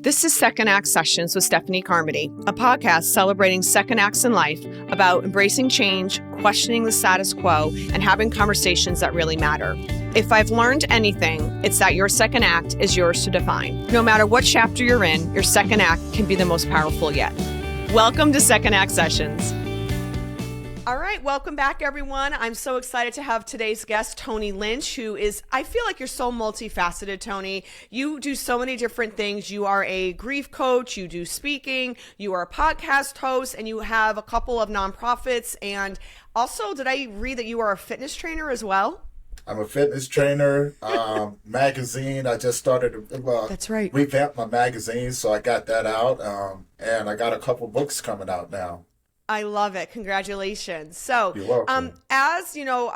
This is Second Act Sessions with Stephanie Carmody, a podcast celebrating second acts in life about embracing change, questioning the status quo, and having conversations that really matter. If I've learned anything, it's that your second act is yours to define. No matter what chapter you're in, your second act can be the most powerful yet. Welcome to Second Act Sessions. All right, welcome back, everyone. I'm so excited to have today's guest, Tony Lynch, who is, I feel like you're so multifaceted, Tony. You do so many different things. You are a grief coach, you do speaking, you are a podcast host, and you have a couple of nonprofits. And also, did I read that you are a fitness trainer as well? I'm a fitness trainer, magazine. I just started That's right. Revamp my magazine, so I got that out, and I got a couple books coming out now. I love it. Congratulations. So, You're welcome. as you know,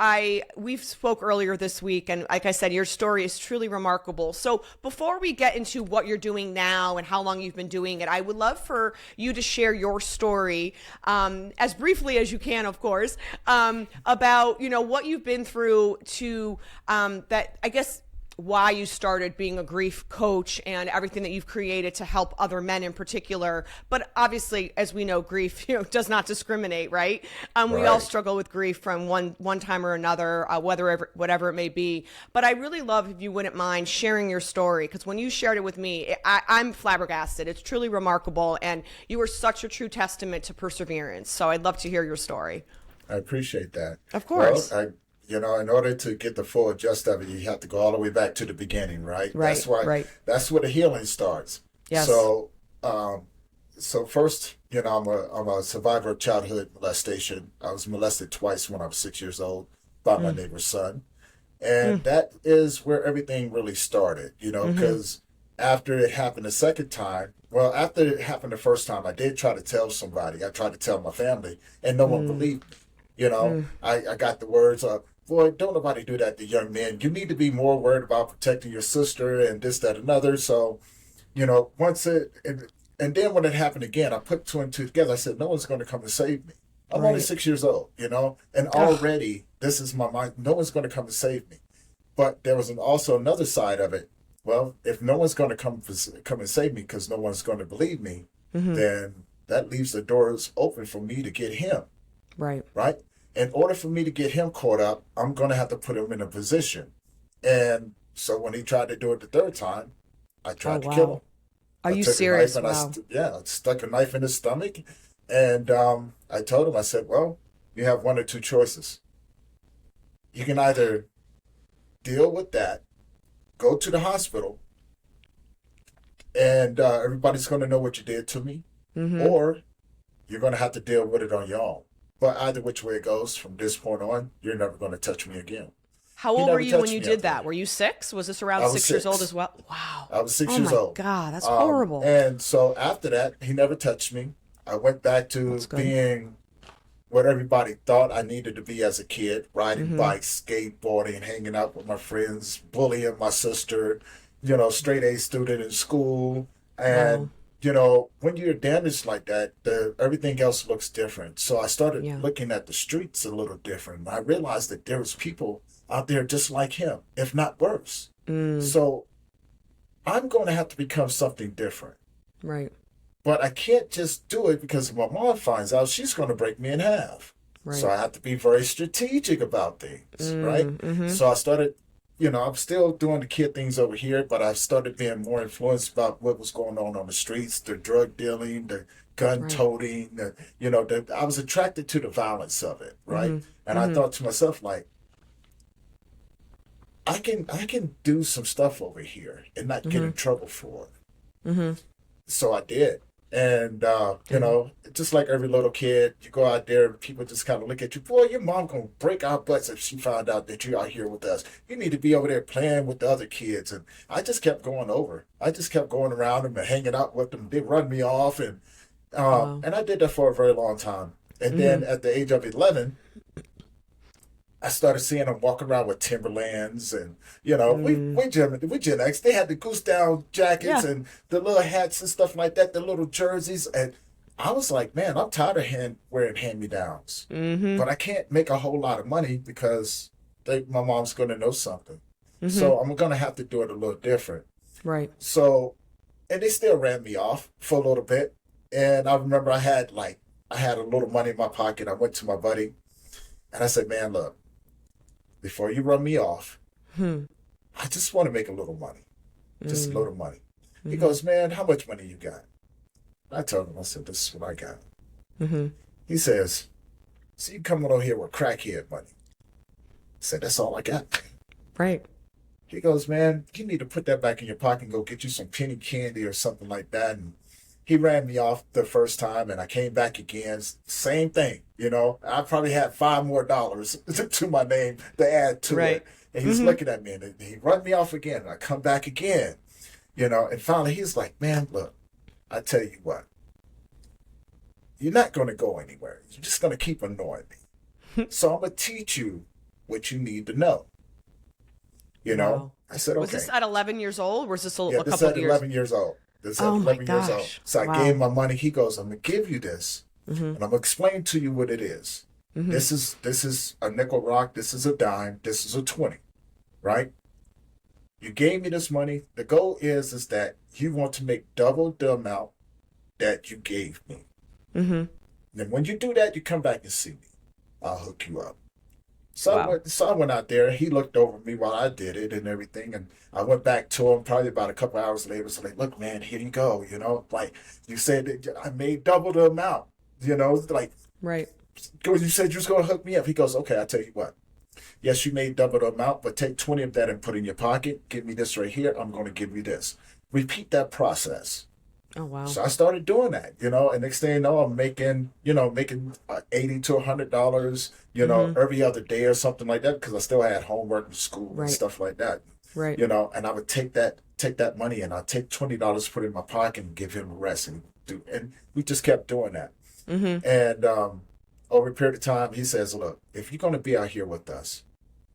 we spoke earlier this week, and like I said, your story is truly remarkable. So before we get into what you're doing now and how long you've been doing it, I would love for you to share your story, as briefly as you can, of course, about, what you've been through to, that, I guess, why you started being a grief coach and everything that you've created to help other men in particular. But obviously, as we know, grief, does not discriminate, right? We all struggle with grief from one time or another, whatever it may be. But I really love if you wouldn't mind sharing your story, because when you shared it with me, I'm flabbergasted. It's truly remarkable, and you are such a true testament to perseverance. So I'd love to hear your story. I appreciate that. Of course. Well, in order to get the full gist of it, you have to go all the way back to the beginning, right? Right, That's why. right. That's where the healing starts. Yes. So, first, I'm a survivor of childhood molestation. I was molested twice when I was 6 years old by my neighbor's son, and that is where everything really started. Because after it happened the second time, after it happened the first time, I did try to tell somebody. I tried to tell my family, and no one believed me. I got the words of, boy, don't nobody do that to young men. You need to be more worried about protecting your sister and this, that, and another. So, and then when it happened again, I put two and two together. I said, no one's going to come and save me. I'm only 6 years old, and already this is my mind. No one's going to come and save me. But there was also another side of it. Well, if no one's going to come and save me because no one's going to believe me, then that leaves the doors open for me to get him. Right. In order for me to get him caught up, I'm going to have to put him in a position. And so when he tried to do it the third time, I tried to kill him. Are you serious? I stuck a knife in his stomach. And I told him, I said, well, you have one or two choices. You can either deal with that, go to the hospital, and everybody's going to know what you did to me, or you're going to have to deal with it on your own. But either which way it goes, from this point on, you're never going to touch me again. How old were you when you did that? Were you 6? Was this around 6 years old as well? Wow. I was 6 years old. Oh, my God. That's horrible. And so after that, he never touched me. I went back to being what everybody thought I needed to be as a kid, riding bikes, skateboarding, hanging out with my friends, bullying my sister, straight A student in school. And when you're damaged like that, everything else looks different. So I started looking at the streets a little different. I realized that there was people out there just like him, if not worse. So I'm going to have to become something different. Right. But I can't just do it because if my mom finds out, she's going to break me in half. Right. So I have to be very strategic about things, right? So I started, I'm still doing the kid things over here, but I started being more influenced about what was going on the streets, the drug dealing, the gun toting, I was attracted to the violence of it, right? And I thought to myself, like, I can do some stuff over here and not get in trouble for it. So I did. And, just like every little kid, you go out there and people just kind of look at you, boy, your mom going to break our butts if she found out that you're out here with us. You need to be over there playing with the other kids. And I just kept going over. I just kept going around them and hanging out with them. They run me off. And I did that for a very long time. And then at the age of 11, I started seeing them walking around with Timberlands and, we Gen X. They had the goose down jackets and the little hats and stuff like that, the little jerseys. And I was like, man, I'm tired of wearing hand-me-downs. But I can't make a whole lot of money because my mom's going to know something. So I'm going to have to do it a little different. Right. So And they still ran me off for a little bit. And I remember I had a little money in my pocket. I went to my buddy and I said, man, look, before you run me off, Hmm. I just want to make a little money, just a Mm. little money. He Mm-hmm. goes, man, how much money you got? I told him, I said, this is what I got. Mm-hmm. He says, so you coming over here with crackhead money? I said, that's all I got. Right. He goes, man, you need to put that back in your pocket and go get you some penny candy or something like that. And he ran me off the first time and I came back again. Same thing, you know. I probably had $5 more to my name to add to Right. it. And he's Mm-hmm. looking at me and he run me off again. And I come back again, you know. And finally he's like, man, look, I tell you what, you're not going to go anywhere. You're just going to keep annoying me. So I'm going to teach you what you need to know. You know, Wow. I said, Was okay. this at 11 years old? Or was this a, Yeah, a this couple at of years? 11 years old. This at Oh my 11 years old. gosh. So I Wow. gave him my money. He goes, I'm going to give you this. Mm-hmm. And I'm going to explain to you what it is. Mm-hmm. This is a nickel rock. This is a dime. This is a 20, right? You gave me this money. The goal is that you want to make double the amount that you gave me. Mm-hmm. And then when you do that, you come back and see me. I'll hook you up. So, Wow. I went out there. He looked over me while I did it and everything. And I went back to him probably about a couple hours later. So like, look, man, here you go. You know, like you said, that I made double the amount. You know, like Right. you said you was going to hook me up. He goes, okay, I'll tell you what. Yes, you made double the amount, but take 20 of that and put in your pocket. Give me this right here. I'm going to give you this. Repeat that process. Oh, wow. So I started doing that, you know, and next thing you know, I'm making, making $80 to $100, Mm-hmm. every other day or something like that, because I still had homework in school and Right. stuff like that, Right. and I would take that money and I'd take $20, put it in my pocket and give him the rest and we just kept doing that. Mm-hmm. And over a period of time, he says, look, if you're going to be out here with us,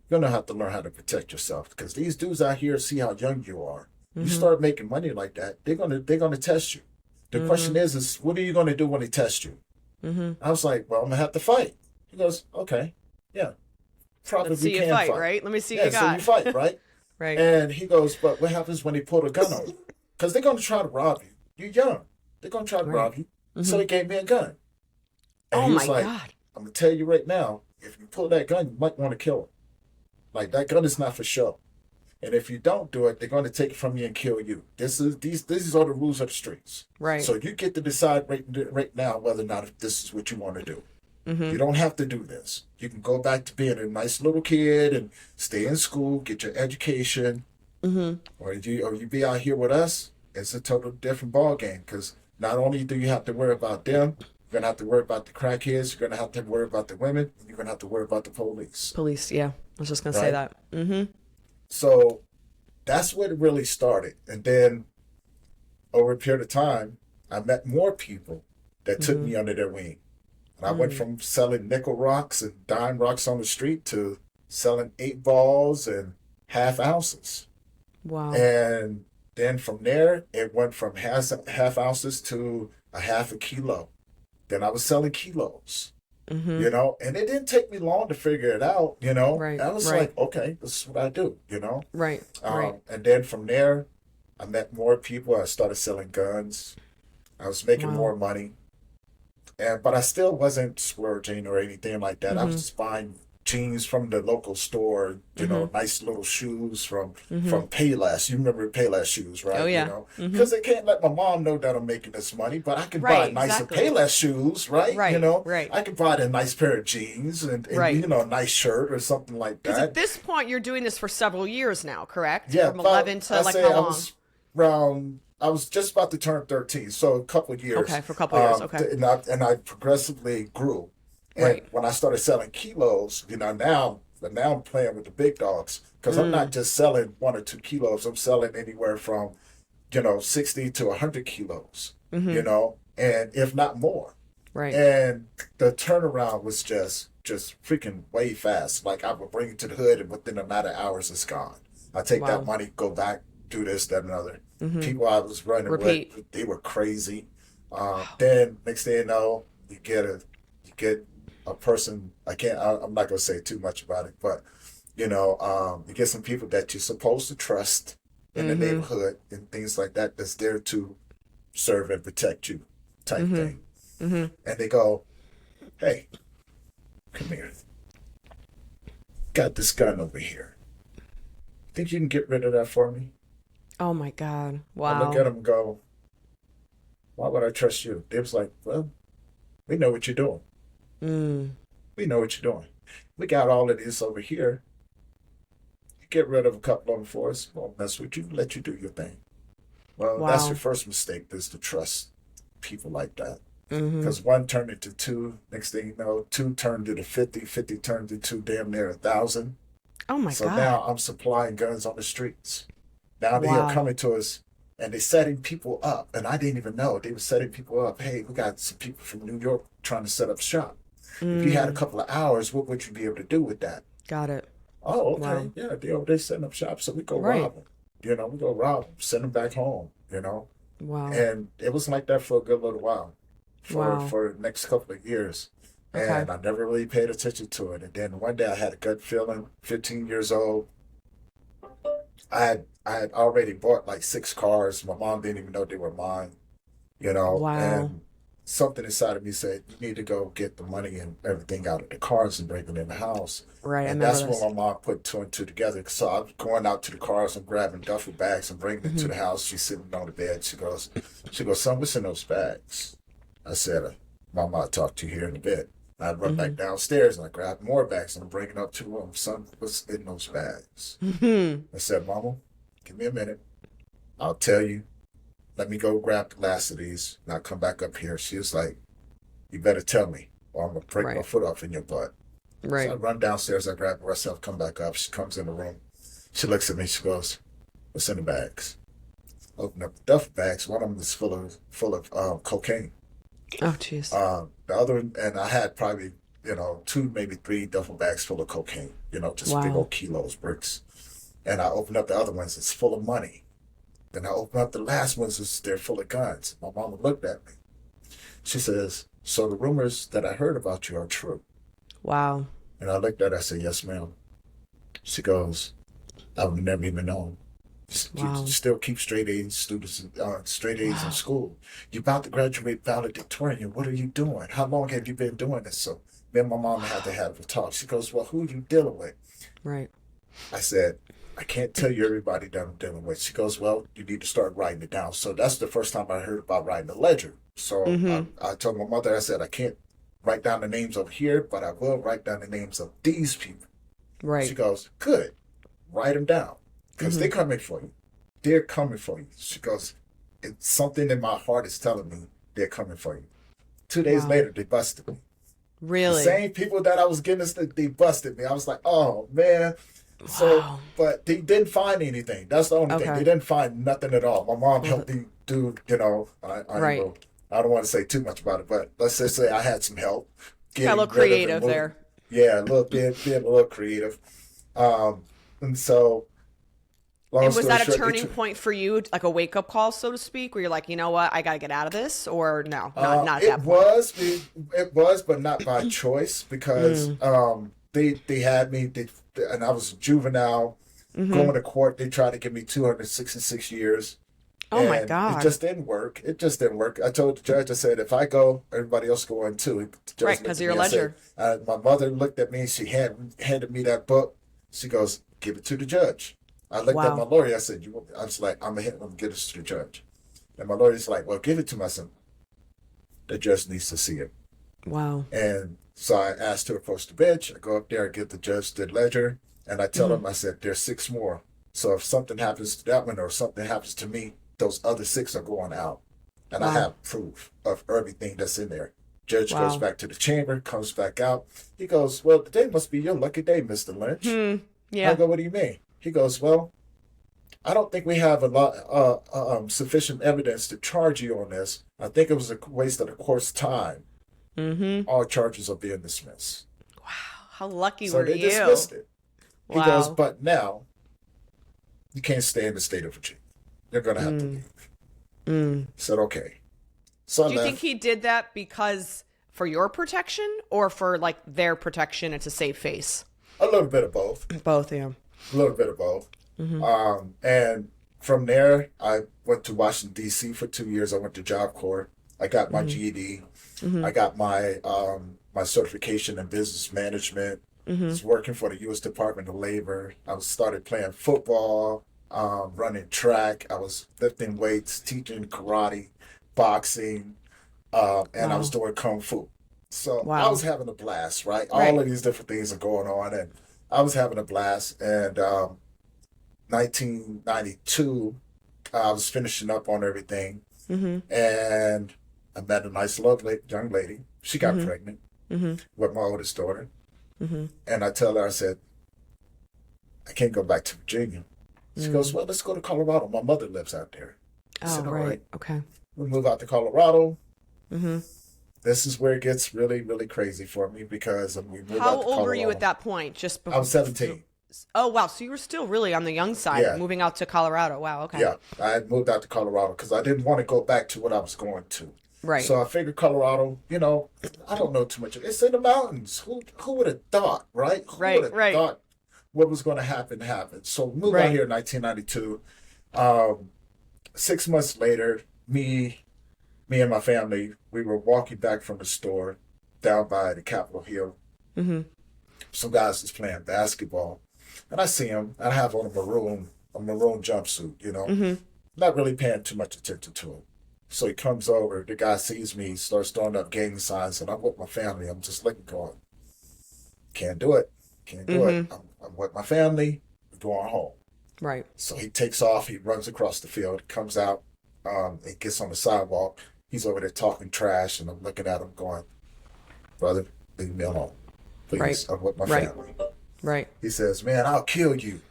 you're going to have to learn how to protect yourself because these dudes out here see how young you are. You Mm-hmm. start making money like that, they're gonna test you. The question is what are you gonna do when they test you? Mm-hmm. I was like, well, I'm gonna have to fight. He goes, okay, yeah, probably Let's see you can fight, right? Let me see Yeah, you so got. you fight, right? Right. And he goes, but what happens when they pull a gun on you? Because they're gonna try to rob you. You're young. They're gonna try to Right. rob you. So Mm-hmm. they gave me a gun. And Oh he my was like, God. I'm gonna tell you right now, if you pull that gun, you might want to kill him. Like that gun is not for show. And if you don't do it, they're going to take it from you and kill you. These are the rules of the streets. Right. So you get to decide right now whether or not if this is what you want to do. Mm-hmm. You don't have to do this. You can go back to being a nice little kid and stay in school, get your education, Mm-hmm. or you be out here with us. It's a total different ball game because not only do you have to worry about them, you're gonna have to worry about the crackheads. You're gonna have to worry about the women. And you're gonna have to worry about the police. Police. Yeah. I was just going to say Right. that. Mm-hmm. So that's where it really started. And then over a period of time, I met more people that took me under their wing. And I went from selling nickel rocks and dime rocks on the street to selling 8 balls and half ounces. Wow. And then from there, it went from half ounces to a half a kilo. Then I was selling kilos. Mm-hmm. And it didn't take me long to figure it out, Right, I was right. like, okay, this is what I do, Right. Right. And then from there, I met more people. I started selling guns. I was making Wow. more money. But I still wasn't splurging or anything like that. I was Mm-hmm. just buying jeans from the local store, nice little shoes from Mm-hmm. Payless. You remember Payless shoes, right? Oh, yeah. Because they can't let my mom know that I'm making this money, but I can buy Right, nicer exactly. Payless shoes, right? Right, right. I can buy a nice pair of jeans and Right. a nice shirt or something like Because that. at this point, you're doing this for several years now, correct? Yeah, From about- 11 to I like say how I long? I was just about to turn 13, so a couple of years. Okay, for a couple of years, okay. And I progressively grew. And Right. when I started selling kilos, now I'm playing with the big dogs because I'm not just selling 1 or 2 kilos. I'm selling anywhere from, 60 to 100 kilos, and if not more. Right. And the turnaround was just freaking way fast. Like I would bring it to the hood, and within a matter of hours, it's gone. I take Wow. that money, go back, do this, that, and other. People I was running Repeat. with, they were crazy. Then next thing you know, you get a person. I'm not gonna say too much about it, but you get some people that you're supposed to trust. in the neighborhood and things like that that's there to serve and protect you type thing. And they go, hey, come here. Got this gun over here. Think you can get rid of that for me? Oh my God. I Wow. look at them and go, why would I trust you? They was like, well, we know what you're doing. We know what you're doing. We got all of this over here. You get rid of a couple of them for us. Won't mess with you. Let you do your thing. Well, that's your first mistake, is to trust people like that. Because one turned into two. Next thing you know, two turned into 50. 50 turned into damn near 1,000. Oh my So God. now I'm supplying guns on the streets. Now they Wow. are coming to us and they're setting people up. And I didn't even know. They were setting people up. Hey, we got some people from New York trying to set up shop. If you had a couple of hours, what would you be able to do with that? Got it. Oh, okay. Wow. Yeah, they're over there setting up shop. So we go Right. rob them. You know, we go rob them, send them back home, you know. Wow. And it was like that for a good little while, for the next couple of years. And I never really paid attention to it. And then one day I had a gut feeling, 15 years old. I had already bought like 6 cars. My mom didn't even know they were mine, you know. Wow. And something inside of me said, you need to go get the money and everything out of the cars and bring them in the house. Right. And that's when my mom put 2 and 2 together. So I was going out to the cars and grabbing duffel bags and bringing them to the house. She's sitting on the bed. She goes, son, what's in those bags? I said, Mama, I'll talk to you here in a bit. I run back downstairs and I grab more bags and I'm bringing up to the room. Son, what's in those bags? I said, Mama, give me a minute. I'll tell you. Let me go grab the last of these and I'll come back up here. She was like, you better tell me or I'm going to break my foot off in your butt. Right. So I run downstairs, I grab myself, come back up. She comes in the room. She looks at me, she goes, what's in the bags? Open up the duffel bags. One of them is full of cocaine. Oh, jeez. The other, and I had probably, 2, maybe 3 duffel bags full of cocaine, just big old kilos, bricks. And I opened up the other ones, it's full of money. Then I opened up the last ones, they're full of guns. My mama looked at me. She says, so the rumors that I heard about you are true. Wow. And I looked at her, I said, yes, ma'am. She goes, I would never even known. You still keep straight A's students, straight A's in school. You're about to graduate valedictorian. What are you doing? How long have you been doing this? So me and my mom had to have a talk. She goes, well, who are you dealing with? Right. I said, I can't tell you everybody that I'm dealing with. She goes, well, you need to start writing it down. So that's the first time I heard about writing a ledger. So I told my mother, I said, I can't write down the names over here, but I will write down the names of these people. Right. She goes, good. Write them down. Because they're coming for you. They're coming for you. She goes, it's something in my heart is telling me they're coming for you. 2 days later, they busted me. Really? The same people that I was getting this, they busted me. I was like, oh, man. So, but they didn't find anything. That's the only thing. They didn't find nothing at all. My mom helped me do, I don't want to say too much about it, but let's just say I had some help. Got a little creative there. Yeah, a little bit, being a little creative. And so, and was that a turning point for you, like a wake-up call, so to speak, where you're like, you know what, I got to get out of this? Or no, not at that point? It was, but not by choice, because they had me, and I was a juvenile, going to court. They tried to give me 266 years. Oh, my God. It just didn't work. I told the judge, I said, if I go, everybody else going too. Right, because of your ledger. My mother looked at me, she handed me that book. She goes, give it to the judge. I looked at my lawyer. I said, I was like, I'm going to get this to the judge. And my lawyer's like, well, give it to my son. The judge needs to see it. Wow. And so I asked to approach the bench. I go up there, I get the judge the ledger, and I tell him, I said, there's 6 more. So if something happens to that one or something happens to me, those other 6 are going out. And I have proof of everything that's in there. Judge goes back to the chamber, comes back out. He goes, well, today must be your lucky day, Mr. Lynch. Yeah. I go, what do you mean? He goes, well, I don't think we have a lot sufficient evidence to charge you on this. I think it was a waste of the court's time. All charges are being dismissed. Wow, how lucky so were they you? dismissed it. He goes, but now you can't stay in the state of Virginia. You're going to have to leave. I said, okay. So Do you think he did that because for your protection or for like their protection? It's a safe face. A little bit of both. Both, yeah. A little bit of both. And from there, I went to Washington, D.C. for 2 years. I went to Job Corps. I got my GED. I got my certification in business management. I was working for the U.S. Department of Labor. I started playing football, running track. I was lifting weights, teaching karate, boxing, and I was doing kung fu. So I was having a blast, right? All of these different things are going on, and I was having a blast. And 1992, I was finishing up on everything, and I met a nice, lovely young lady. She got pregnant with my oldest daughter. And I tell her, I said, I can't go back to Virginia. She goes, well, let's go to Colorado. My mother lives out there. I said, all right. Okay. We move out to Colorado. This is where it gets really, really crazy for me because we moved out to Colorado. How old were you at that point? Just before? I was 17. Oh, wow. So you were still really on the young side, moving out to Colorado. Wow. Okay. Yeah. I had moved out to Colorado because I didn't want to go back to what I was going to. Right. So I figured Colorado, I don't know too much. It's in the mountains. Who would have thought, right? Who would have thought what was going to happen happened? So we moved out here in 1992. 6 months later, me and my family, we were walking back from the store down by the Capitol Hill. Some guys was playing basketball. And I see him, and I have on a maroon jumpsuit, not really paying too much attention to him. So he comes over, the guy sees me, starts throwing up gang signs, and I'm with my family. I'm just looking, going, can't do it. Can't do it. I'm with my family, we're going home. Right. So he takes off, he runs across the field, comes out, he gets on the sidewalk. He's over there talking trash, and I'm looking at him going, brother, leave me alone. Please, I'm with my family. Right. He says, man, I'll kill you.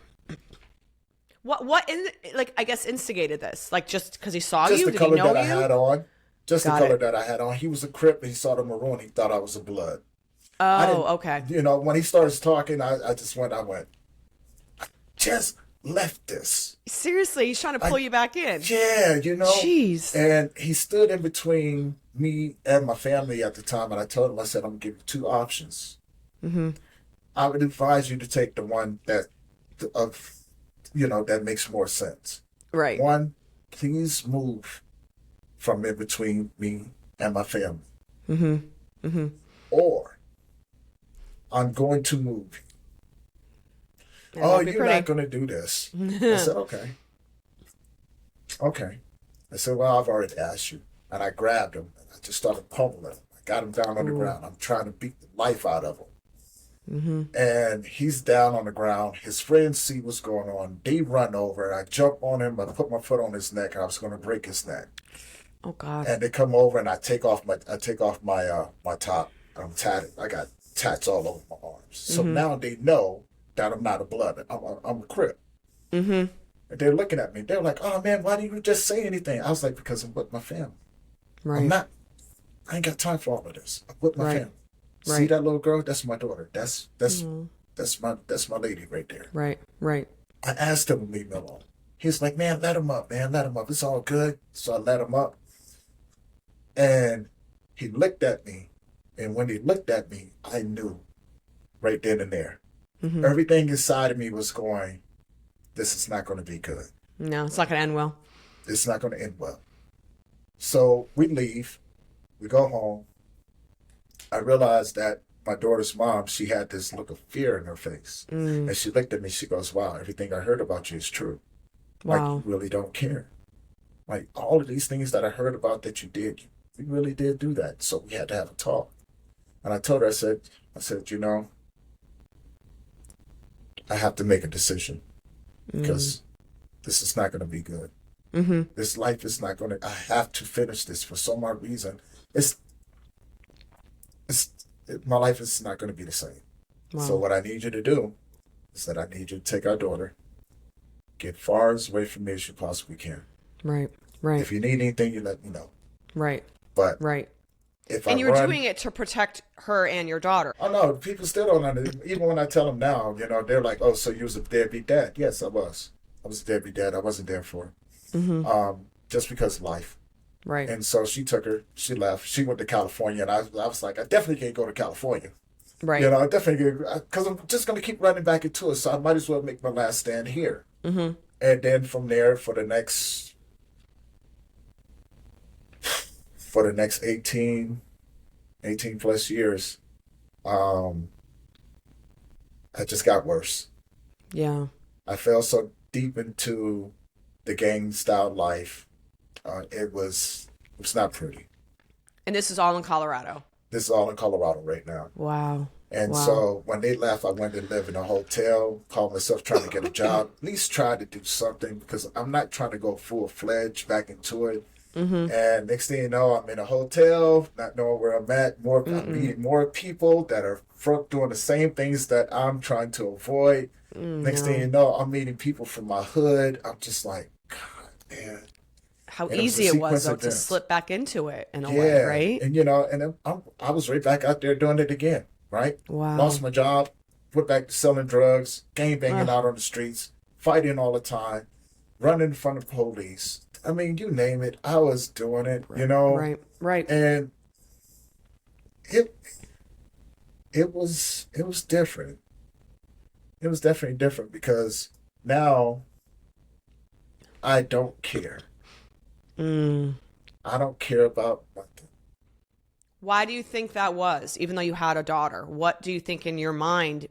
What I guess instigated this? Like just because he saw Just you? the Did he color know that you? I had on. Just Got the color it. that I had on. He was a Crip, and he saw the maroon. He thought I was a blood. Oh, okay. When he starts talking, I went, I just left this. Seriously, he's trying to pull you back in. Yeah, Jeez. And he stood in between me and my family at the time, and I told him, I said, I'm going to give you two options. I would advise you to take the one that makes more sense. Right. One, please move from in between me and my family. Or I'm going to move. Oh, you're not going to do this. I said, okay. Okay. I said, well, I've already asked you. And I grabbed him. And I just started pummeling him. I got him down on the ground. I'm trying to beat the life out of him. And he's down on the ground. His friends see what's going on. They run over. I jump on him. I put my foot on his neck. And I was going to break his neck. Oh God. And they come over, and I take off my my top. I'm tatted. I got tats all over my arms. So now they know that I'm not a blood. I'm a Crip. And they're looking at me. They're like, "Oh man, why didn't you just say anything?" I was like, "Because I'm with my family. Right. I ain't got time for all of this. I'm with my family. Right. See that little girl? That's my daughter. That's my lady right there." Right. I asked him to leave me alone. He's like, "Man, let him up, man. Let him up. It's all good." So I let him up. And he looked at me. And when he looked at me, I knew right then and there. Everything inside of me was going, this is not going to be good. No, it's not going to end well. It's not going to end well. So we leave. We go home. I realized that my daughter's mom, she had this look of fear in her face. And she looked at me. She goes, wow, everything I heard about you is true. Wow. Like, you really don't care. Like, all of these things that I heard about that you did, you really did do that. So we had to have a talk. And I told her, I said, I have to make a decision because this is not going to be good. This life is not going to, I have to finish this for some odd reason. My life is not going to be the same. Wow. So what I need you to do is that I need you to take our daughter, get far as away from me as you possibly can. Right. If you need anything, you let me know. Right. But and you're doing it to protect her and your daughter. Oh no, people still don't understand. Even when I tell them now, they're like, "Oh, so you was a deadbeat dad?" Yes, I was. I was a deadbeat dad. I wasn't there for her. Just because of life. Right. And so she took her. She left. She went to California, and I was like, I definitely can't go to California. Right. I definitely, because I'm just going to keep running back into it. So I might as well make my last stand here. And then from there, for the next 18 plus years, um, I just got worse. Yeah. I fell so deep into the gang style life. It was not pretty. And this is all in Colorado. This is all in Colorado right now. Wow. And Wow. so when they left, I went to live in a hotel, called myself trying to get a job, at least try to do something, because I'm not trying to go full-fledged back into it. And next thing you know, I'm in a hotel, not knowing where I'm at. I'm meeting more people that are doing the same things that I'm trying to avoid. Next thing you know, I'm meeting people from my hood. I'm just like, God, man. How And easy a it was though, sequence to of events. slip back into it in a way, right? And and I was right back out there doing it again, right? Wow. Lost my job, went back to selling drugs, gang banging out on the streets, fighting all the time, running in front of police. I mean, you name it, I was doing it, Right. And it was different. It was definitely different because now I don't care. I don't care about nothing. Why do you think that was, even though you had a daughter? What do you think in your mind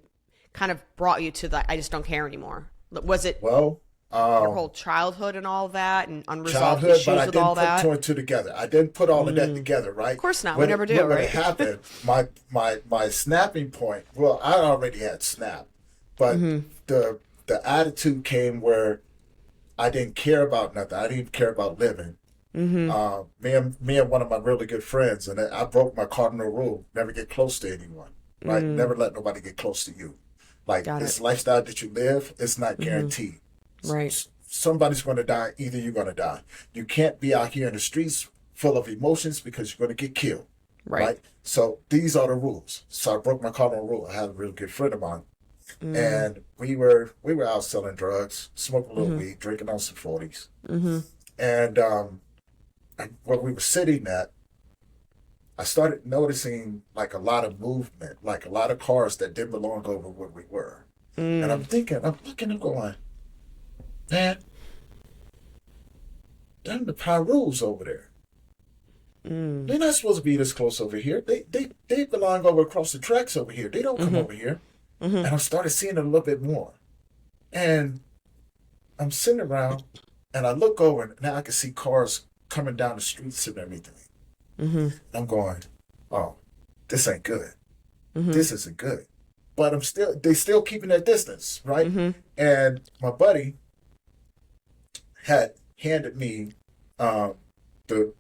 kind of brought you to that, I just don't care anymore? Was it Well, your whole childhood and all that and unresolved childhood, issues but I with didn't all put that? two and two together. I didn't put all of that together, right? Of course not. We never do, when right? it happened, my snapping point. Well, I already had snapped, but the attitude came where I didn't care about nothing. I didn't even care about living. Me and one of my really good friends, and I broke my cardinal rule: never get close to anyone. Right? Never let nobody get close to you. Like this lifestyle that you live, it's not guaranteed. Right. Somebody's going to die. Either you're going to die. You can't be out here in the streets full of emotions because you're going to get killed. Right. So these are the rules. So I broke my cardinal rule. I had a really good friend of mine, and we were out selling drugs, smoking a little weed, drinking on some 40s, and where we were sitting at, I started noticing like a lot of movement, like a lot of cars that didn't belong over where we were. And I'm looking, I'm going, man, them the Pyrus over there. They're not supposed to be this close over here. They belong over across the tracks over here. They don't come over here. And I started seeing it a little bit more. And I'm sitting around and I look over and now I can see cars coming down the streets and everything. I'm going, oh, this ain't good. This isn't good. But they still keeping their distance, right? And my buddy had handed me the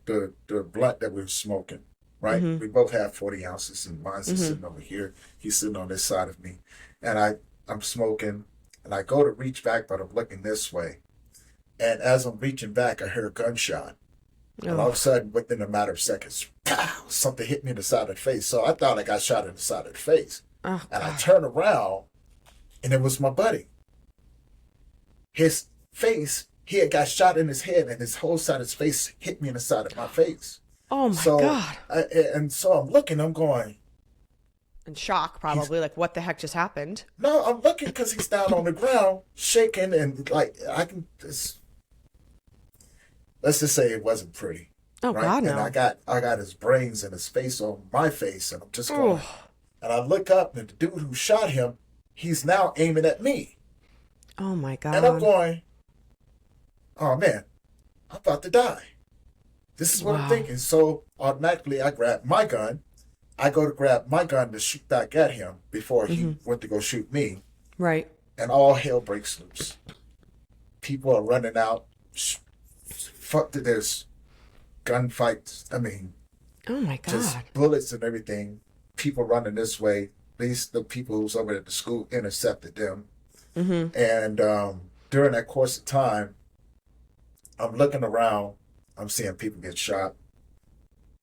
blunt that we were smoking, right? We both have 40 ounces, and mine's sitting over here. He's sitting on this side of me. And I'm smoking, and I go to reach back, but I'm looking this way. And as I'm reaching back, I hear a gunshot. And all of a sudden, within a matter of seconds, pow, something hit me in the side of the face. So I thought I got shot in the side of the face. And I turned around, and it was my buddy. His face, he had got shot in his head, and his whole side of his face hit me in the side of my face. Oh, my God. And so I'm looking, I'm going. In shock, probably. Like, what the heck just happened? No, I'm looking because he's down on the ground, shaking, and like, let's just say it wasn't pretty. Oh, right? God, no. And I got his brains and his face on my face, and I'm just going. And I look up, and the dude who shot him, he's now aiming at me. Oh, my God. And I'm going, oh, man, I'm about to die. This is what I'm thinking. So automatically, I grab my gun. I go to grab my gun to shoot back at him before he went to go shoot me. Right. And all hell breaks loose. People are running out. There's gunfights. I mean, oh, my God. Just bullets and everything. People running this way. At least the people who's over at the school intercepted them. And during that course of time, I'm looking around. I'm seeing people get shot.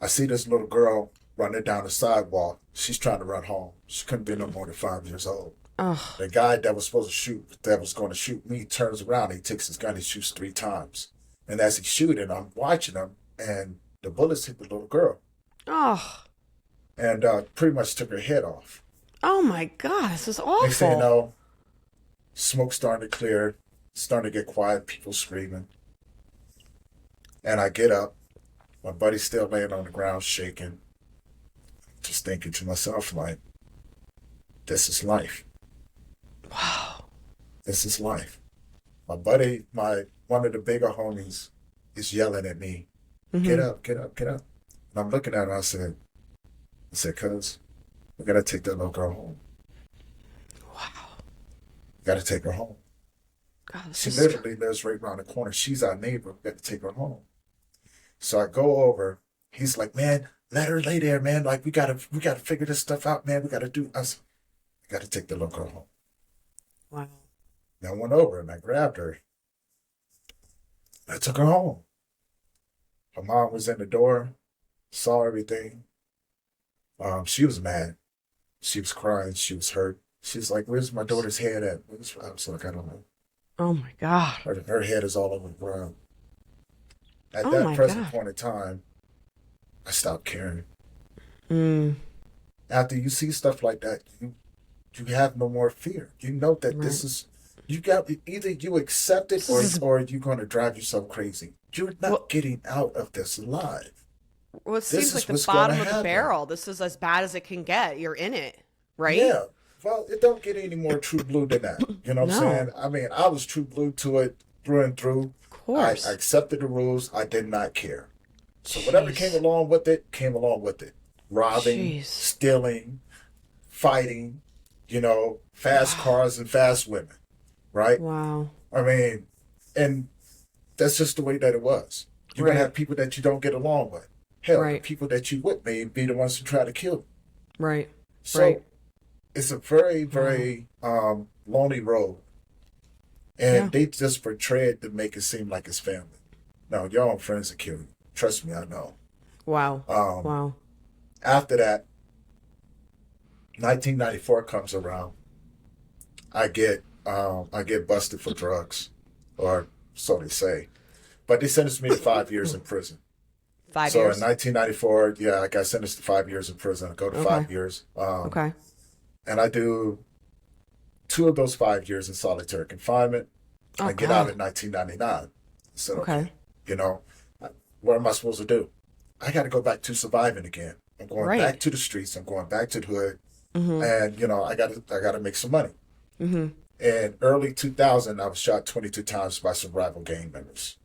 I see this little girl running down the sidewalk. She's trying to run home. She couldn't be no more than 5 years old. The guy that was going to shoot me, turns around. He takes his gun. He shoots 3 times. And as he's shooting, I'm watching him, and the bullets hit the little girl. And pretty much took her head off. Oh, my God. This is awful. Next thing you know, smoke started to clear. starting to get quiet, people screaming. And I get up. My buddy's still laying on the ground shaking. Just thinking to myself, like, this is life. Wow. This is life. My buddy, one of the bigger homies, is yelling at me, get up, get up, get up. And I'm looking at her, I said, cuz, we gotta take that little girl home. Wow. We gotta take her home. God, She literally lives right around the corner. She's our neighbor. We gotta take her home. So I go over. He's like, man, let her lay there, man. Like, we gotta figure this stuff out, man. We gotta do us. We gotta take the little girl home. Wow. And I went over and I grabbed her. I took her home. Her mom was in the door, saw everything. She was mad. She was crying. She was hurt. She's like, where's my daughter's head at? I was like, I don't know. Oh my God. Her head is all over the ground. At Oh that my present God. point in time, I stopped caring. Mm. After you see stuff like that, you have no more fear. You know that this is, you got, either you accept it or you're going to drive yourself crazy. You're not getting out of this alive. Well, it seems like the what's bottom gonna of the happen. barrel. This is as bad as it can get. You're in it, right? Yeah. Well, it don't get any more true blue than that. You know what I'm saying? I mean, I was true blue to it through and through. Of course. I accepted the rules. I did not care. So whatever came along with it, came along with it. Robbing, stealing, fighting, fast cars and fast women, right? Wow. I mean, and that's just the way that it was. You're going to have people that you don't get along with. Hell, the people that you with may be the ones who try to kill you. Right. So it's a very, very lonely road. And they just portray it to make it seem like it's family. No, your own friends will kill you. Trust me, I know. Wow. Wow. After that, 1994 comes around. I get busted for drugs, or so they say. But they sentenced me to 5 years in prison. 5 years? So in 1994, I got sentenced to 5 years in prison. I go to 5 years. Okay. And I do 2 of those 5 years in solitary confinement. I get out in 1999. So, what am I supposed to do? I got to go back to surviving again. I'm going back to the streets. I'm going back to the hood. And, I got to make some money. In early 2000, I was shot 22 times by some rival gang members.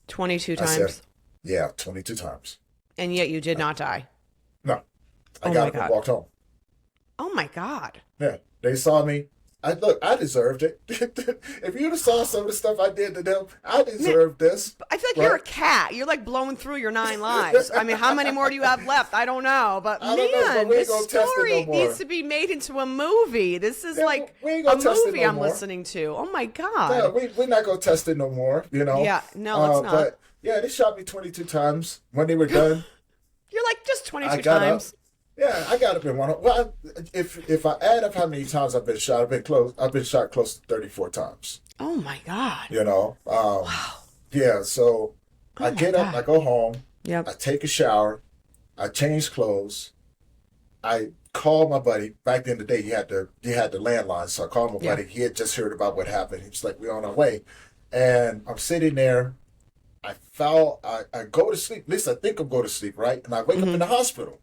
22 times? Yeah, 22 times. And yet you did not die? No. I got up and walked home. Oh, my God. Yeah. They saw me. I deserved it. If you'd have saw some of the stuff I did to them, I deserved this. I feel like you're a cat. You're like blowing through your 9 lives. I mean, how many more do you have left? I don't know. But this story needs to be made into a movie. This is like a movie I'm listening to. Oh, my God. Yeah, we're not going to test it no more, Yeah, no, it's not. But, they shot me 22 times. When they were done. You're like, just 22 times. Yeah, I got up in one. Well, if I add up how many times I've been shot, I've been shot close to 34 times. Oh my God! Wow. Yeah, so I get up, I go home, I take a shower, I change clothes, I call my buddy. Back in the day, he had the landline, so I called my buddy. He had just heard about what happened. He was like, "We're on our way," and I'm sitting there. I go to sleep. At least I think I'm going to sleep, right? And I wake up in the hospital.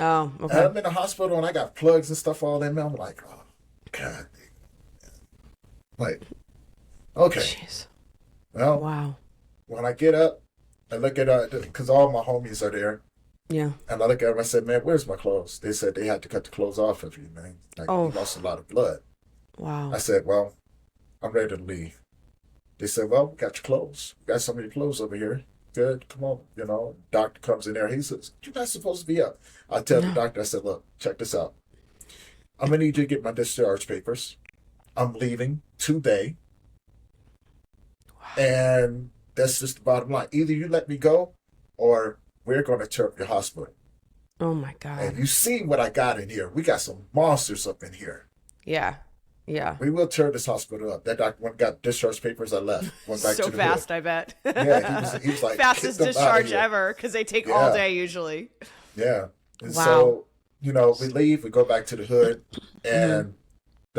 Oh, okay. And I'm in the hospital and I got plugs and stuff all in there. I'm like, oh, God. Like, okay. Jeez. Well, wow. When I get up, I look at, because all my homies are there. Yeah. And I look at them, I said, man, where's my clothes? They said they had to cut the clothes off of you, man. Like, you lost a lot of blood. Wow. I said, well, I'm ready to leave. They said, well, we got your clothes. We got some of your clothes over here. Good, come on. Doctor comes in there. He says, you're not supposed to be up. I tell the doctor, I said, look, check this out. I'm going to need you to get my discharge papers. I'm leaving today. Wow. And that's just the bottom line. Either you let me go or we're going to tear up your hospital. Oh, my God. And you see what I got in here. We got some monsters up in here. Yeah. Yeah. We will tear this hospital up. That doctor got discharge papers. I left. Went back so to the fast, hood. I bet. Yeah, he was like fastest discharge ever because they take all day usually. Yeah. And wow. So, we leave. We go back to the hood, and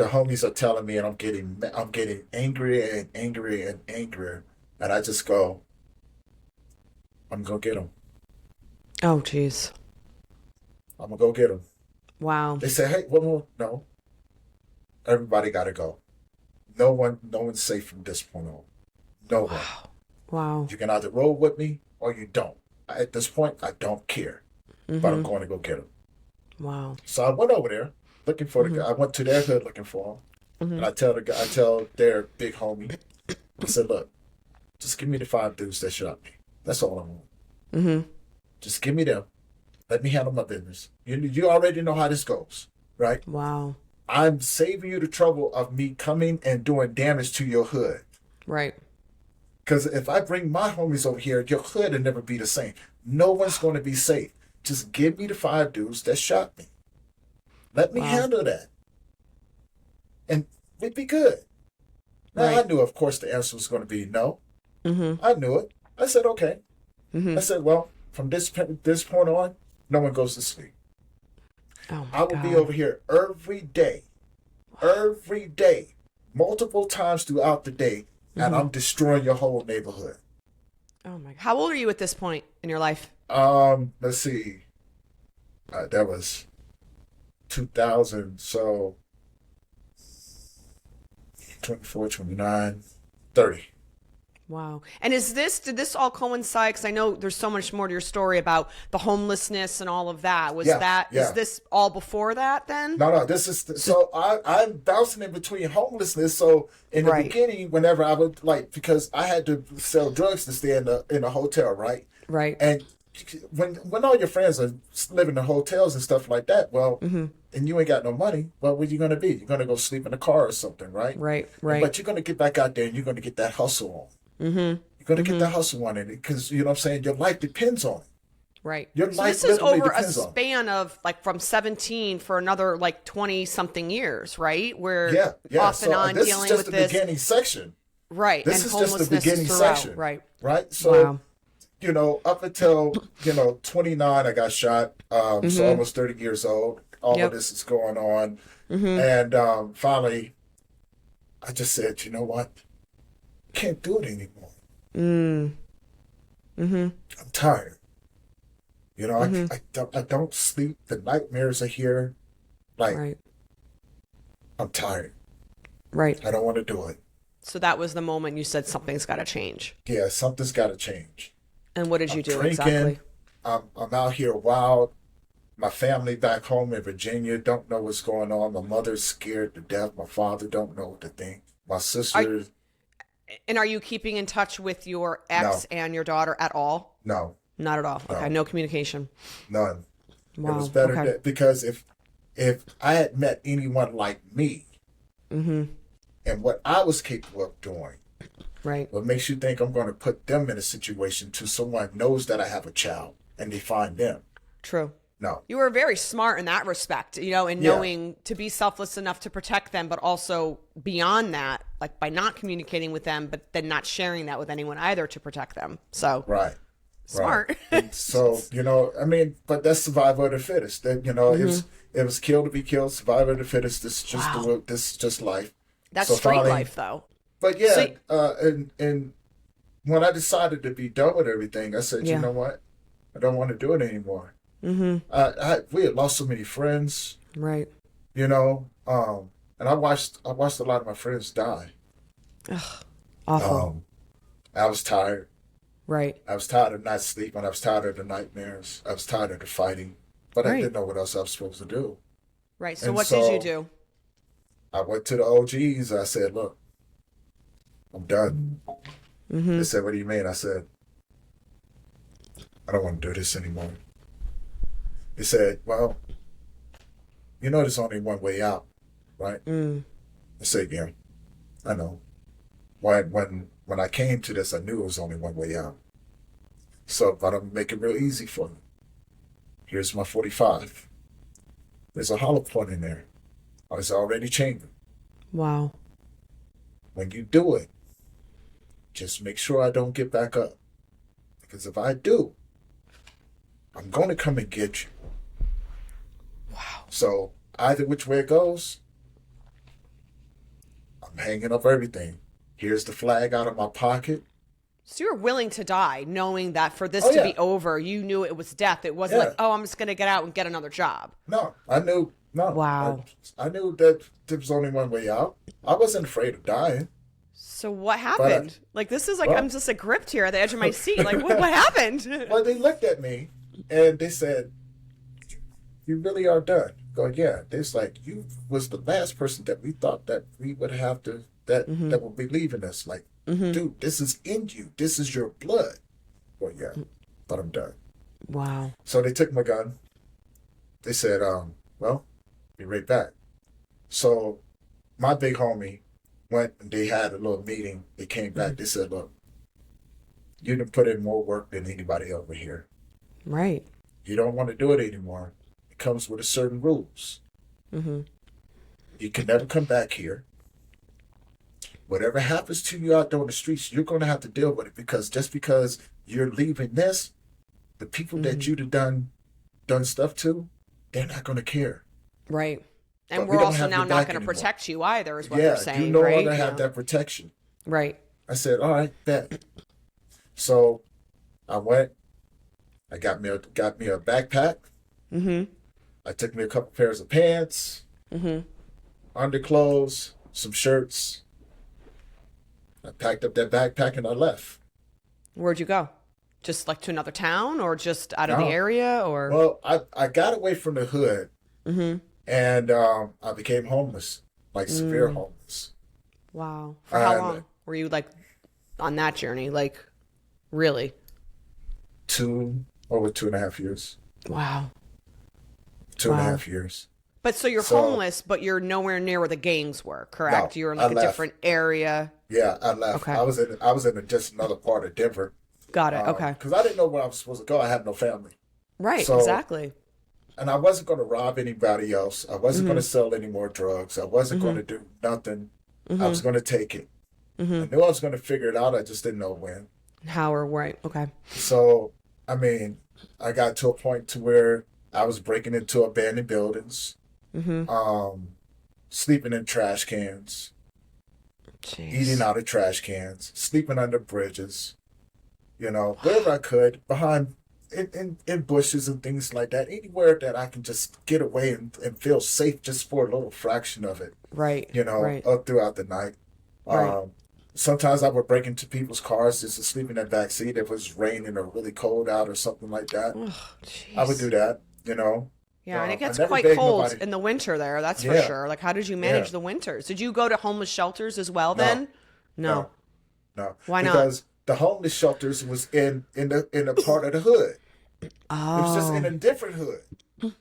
the homies are telling me, and I'm getting angrier and angrier and angrier, and I just go, I'm gonna get them. Oh, geez. I'm gonna go get them. Wow. They say, hey, well, no, everybody gotta go. No one's safe from this point on. No one. Wow. You can either roll with me or you don't. At this point, I don't care, but I'm going to go get them. Wow. So I went over there looking for the guy. I went to their hood looking for him, and I tell their big homie, I said, look, just give me the 5 dudes that shot me. That's all I want. Just give me them. Let me handle my business. You already know how this goes, right? Wow. I'm saving you the trouble of me coming and doing damage to your hood. Right. Because if I bring my homies over here, your hood will never be the same. No one's going to be safe. Just give me the 5 dudes that shot me. Let me handle that. And we'd be good. Now, I knew, of course, the answer was going to be no. I knew it. I said, okay. I said, well, from this point on, no one goes to sleep. Oh my I will be over here every day, multiple times throughout the day, and I'm destroying your whole neighborhood. Oh my. How old are you at this point in your life? Let's see. That was 2000, so 24, 29, 30. Wow. And did this all coincide? Because I know there's so much more to your story about the homelessness and all of that. Is this all before that then? No, this is, so I'm bouncing in between homelessness. So in the beginning, whenever I would because I had to sell drugs to stay in a hotel, right? Right. And when all your friends are living in hotels and stuff like that, well, and you ain't got no money, well, where you going to be? You're going to go sleep in a car or something, right? Right. But you're going to get back out there and you're going to get that hustle on. You're going to get that hustle on it because, you know what I'm saying, your life depends on it. Right. Your So life this is over a depends on it. span of from 17 for another 20 something years, right? Where off and on this dealing is just with the this. beginning section. Right. This and is just the homelessness beginning throughout. section. Right. So, up until, 29, I got shot. So almost 30 years old. All of this is going on. And finally, I just said, you know what? I can't do it anymore. I'm tired. I don't sleep. The nightmares are here. I'm tired. Right. I don't want to do it. So that was the moment you said something's got to change. Yeah, something's got to change. And what did you do drinking, exactly? I'm out here wild. My family back home in Virginia don't know what's going on. My mother's scared to death. My father don't know what to think. My sister. And are you keeping in touch with your ex and your daughter at all? No. Not at all. No. Okay, no communication. None. Wow. It was better because if I had met anyone like me and what I was capable of doing, what makes you think I'm going to put them in a situation to someone knows that I have a child and they find them? True. No. You were very smart in that respect, in knowing to be selfless enough to protect them, but also beyond that, by not communicating with them, but then not sharing that with anyone either to protect them. So smart. Right. So, but that's survival of the fittest. That, it was kill to be killed, survival of the fittest. This is just life. That's so straight finally, life though. But and when I decided to be done with everything, I said, you know what? I don't want to do it anymore. We had lost so many friends, right? And I watched a lot of my friends die. Ugh, awful. I was tired. Right. I was tired of not sleeping. I was tired of the nightmares. I was tired of the fighting. But I didn't know what else I was supposed to do. Right. So what did you do? I went to the OGs. I said, look, I'm done. They said, what do you mean? I said, I don't want to do this anymore. They said, well, there's only one way out, right? I said, yeah, I know. When I came to this, I knew it was only one way out. So, but I'm making it real easy for you. Here's my 45. There's a hollow point in there. I was already chambered. Wow. When you do it, just make sure I don't get back up. Because if I do, I'm going to come and get you. Wow. So either which way it goes, I'm hanging up everything. Here's the flag out of my pocket. So you were willing to die, knowing that for this Oh, to yeah. be over, you knew it was death. It wasn't Yeah. like, oh, I'm just going to get out and get another job. No, I knew. No, Wow. I knew that there was only one way out. I wasn't afraid of dying. So what happened? Like, this is like, well- I'm just like gripped here at the edge of my seat. Like, what happened? Well, they looked at me and they said, "You really are done." Going, yeah. It's like, you was the last person that we thought that we would have to that would be leaving us. Like, dude, this is in you. This is your blood. Well, yeah, but I'm done. Wow. So they took my gun. They said, well, be right back. So my big homie went and they had a little meeting. They came back. They said, look, you done put in more work than anybody over here. Right. You don't want to do it anymore. It comes with a certain rules. You can never come back here. Whatever happens to you out there on the streets, you're going to have to deal with it, because just because you're leaving this, the people that you've done stuff to, they're not going to care. Right. And But we we're don't also have now your not back going to anymore. protect you either, is what Yeah, they're saying, you no right? longer have Yeah. that protection. Right. I said, all right, bet. So I went. I got me a backpack. I took me a couple pairs of pants, underclothes, some shirts. I packed up that backpack and I left. Where'd you go? Just like to another town, or just out of the No. area, or? Well, I got away from the hood, and I became homeless, like severe homeless. Wow. For how And- long were you like on that journey? Like, really? Over 2.5 years. Wow. 2.5 years. But so you're So- homeless, but you're nowhere near where the gangs were, correct? No, You're in I like a left. different area. Yeah, I left. Okay. I was in just another part of Denver. Got it. Okay. Because I didn't know where I was supposed to go. I had no family. Right. so- Exactly. And I wasn't going to rob anybody else. I wasn't going to sell any more drugs. I wasn't going to do nothing. I was going to take it. I knew I was going to figure it out. I just didn't know when. How or right. Okay. So, I mean, I got to a point to where I was breaking into abandoned buildings, sleeping in trash cans, Jeez. eating out of trash cans, sleeping under bridges, wherever I could, behind in bushes and things like that, anywhere that I can just get away and feel safe just for a little fraction of it, Right. Right. up throughout the night. Right. Sometimes I would break into people's cars just to sleep in that back seat if it was raining or really cold out or something like that. Oh, jeez. I would do that, Yeah, and it I gets never quite begged cold nobody. in the winter there. That's for Yeah. sure. Like, how did you manage Yeah. the winters? Did you go to homeless shelters as well then? No. No. Why not? Because the homeless shelters was in a part of the hood. Oh. It was just in a different hood.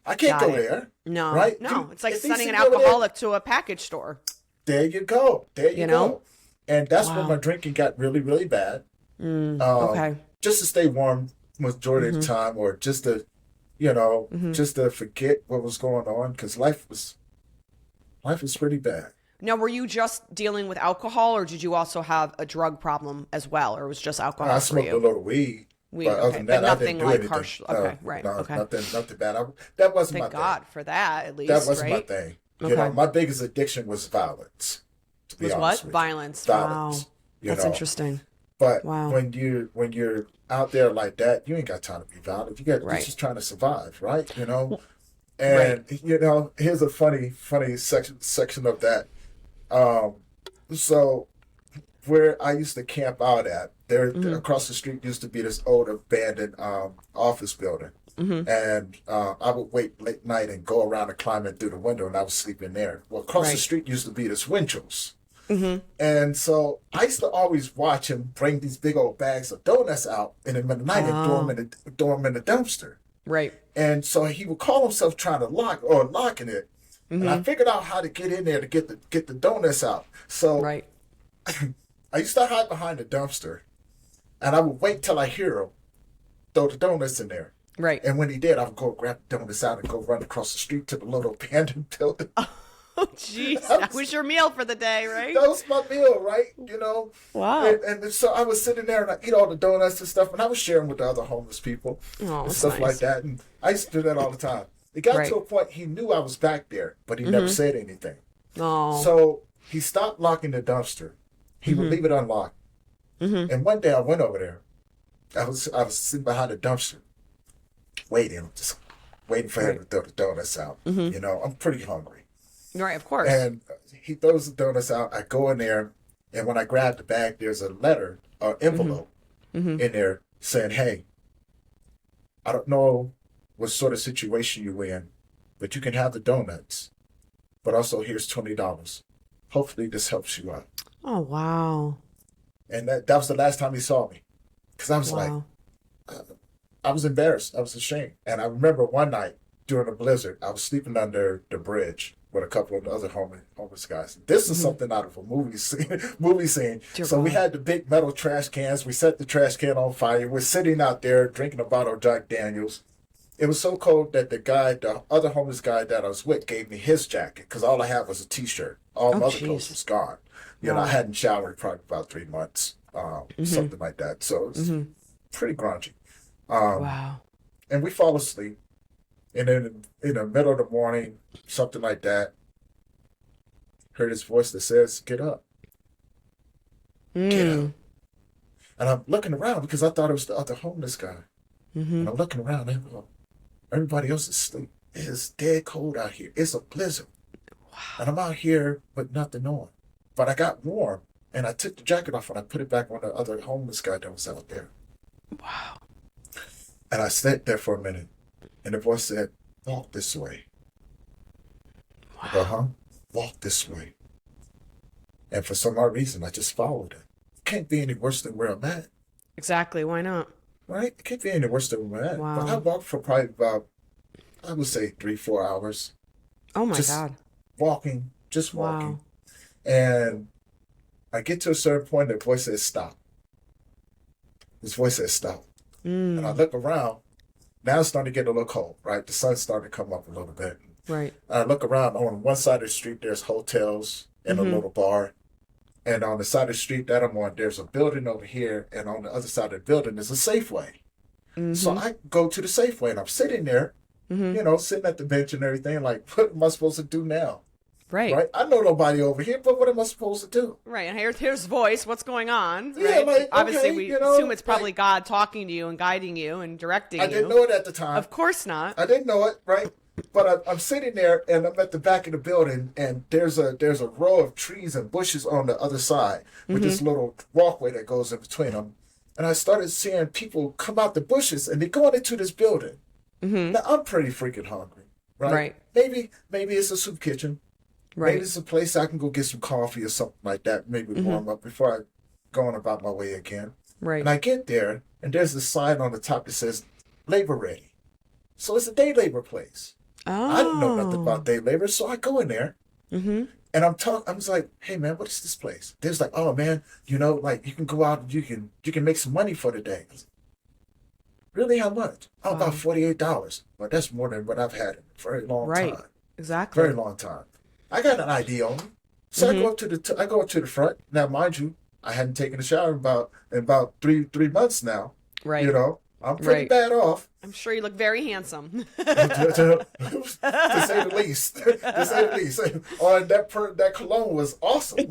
I can't Got go it. there. No. Right? No. It's like if these sending an things over there- alcoholic to a package store. There you go. There you know? go. And that's Wow. when my drinking got really, really bad. Okay. Just to stay warm majority of the time, or just to, just to forget what was going on, because life was pretty bad. Now, were you just dealing with alcohol, or did you also have a drug problem as well, or it was just alcohol I for smoked you? a little weed. Weed, But other okay. than But that, I nothing didn't do like anything. harsh. Okay, right. No, Okay. nothing bad. That wasn't Thank my God thing. for that, at least. That wasn't right? my thing. Okay. My biggest addiction was violence. To be Was honest what? with you. Violence. Violence. Wow. you That's know. interesting. But Wow. when you're out there like that, you ain't got time to be violent. You're Right. just trying to survive, right? And here's a funny section of that. So where I used to camp out at, there across the street used to be this old abandoned office building. And I would wait late night and go around and climb in through the window, and I was sleeping there. Well, across the Right. street used to be this Winchell's. And so I used to always watch him bring these big old bags of donuts out in the middle of the night and throw them in the dumpster. Right. And so he would call himself trying to locking it. And I figured out how to get in there to get the donuts out. So Right. I used to hide behind the dumpster, and I would wait till I hear him throw the donuts in there. Right. And when he did, I would go grab the donuts out and go run across the street to the little abandoned building. Oh, jeez. That was your meal for the day, right? That was my meal, right? Wow. And so I was sitting there and I eat all the donuts and stuff, and I was sharing with the other homeless people Oh, and that's stuff nice. like that. And I used to do that all the time. It got Right. to a point he knew I was back there, but he never said anything. Oh. So he stopped locking the dumpster. He would leave it unlocked. And one day I went over there. I was sitting behind the dumpster, just waiting for him to throw the donuts out. You know, I'm pretty hungry. Right, of course. And he throws the donuts out. I go in there, and when I grab the bag, there's a letter or envelope in there saying, "Hey, I don't know what sort of situation you're in, but you can have the donuts. But also, here's $20. Hopefully, this helps you out." Oh, wow. And that was the last time he saw me, because I was like, I was embarrassed. I was ashamed. And I remember one night during a blizzard, I was sleeping under the bridge with a couple of other homeless guys. This is something out of a movie scene. So we had the big metal trash cans. We set the trash can on fire. We're sitting out there drinking a bottle of Jack Daniels. It was so cold that the other homeless guy that I was with gave me his jacket, because all I had was a T-shirt. All my other clothes was gone. You know, I hadn't showered probably about 3 months, something like that. So it was pretty grungy. Wow. And we fall asleep. And then in the middle of the morning, something like that, heard his voice that says, "Get up. Get up." And I'm looking around because I thought it was the other homeless guy. And I'm looking around and everybody else is asleep. It is dead cold out here. It's a blizzard. Wow. And I'm out here with nothing on. But I got warm, and I took the jacket off and I put it back on the other homeless guy that was out there. Wow. And I sat there for a minute, and the voice said, "Walk this way." Wow. I go, "Walk this way." And for some odd reason, I just followed it. It can't be any worse than where I'm at. Exactly. Why not? Right? It can't be any worse than where I'm at. Wow. But I walked for probably about, I would say, 3-4 hours. Oh, my God. Walking, just walking. Wow. And I get to a certain point, and the voice says, "Stop." This voice says, "Stop." And I look around. Now it's starting to get a little cold, right? The sun's starting to come up a little bit. Right. I look around. On one side of the street, there's hotels and a little bar. And on the side of the street that I'm on, there's a building over here. And on the other side of the building is a Safeway. So I go to the Safeway, and I'm sitting there, you know, sitting at the bench and everything. Like, what am I supposed to do now? Right. I know nobody over here, but what am I supposed to do? Right. And here's his voice. What's going on? Yeah, right? like, obviously, okay, we you know, assume it's probably like, God talking to you and guiding you and directing you. I didn't know it at the time. Of course not. I didn't know it, right? But I'm sitting there, and I'm at the back of the building, and there's a row of trees and bushes on the other side with this little walkway that goes in between them. And I started seeing people come out the bushes, and they're going into this building. Now, I'm pretty freaking hungry, right? Maybe it's a soup kitchen. Right. Maybe it's a place I can go get some coffee or something like that, maybe warm up before I go on about my way again. Right. And I get there, and there's a sign on the top that says, "Labor Ready." So it's a day labor place. Oh. I didn't know nothing about day labor, so I go in there, and I'm just like, "Hey man, what is this place?" They're like, "Oh man, you know, like you can go out and you can make some money for the day." Really, how much? Oh, about $48. But that's more than what I've had in a very long time. Exactly. Very long time. I got an ID on me. So I go up to the front. Now, mind you, I hadn't taken a shower in about three months now. Right. You know, I'm pretty bad off. I'm sure you look very handsome. to say the least. To say the least. Oh, and that cologne was awesome.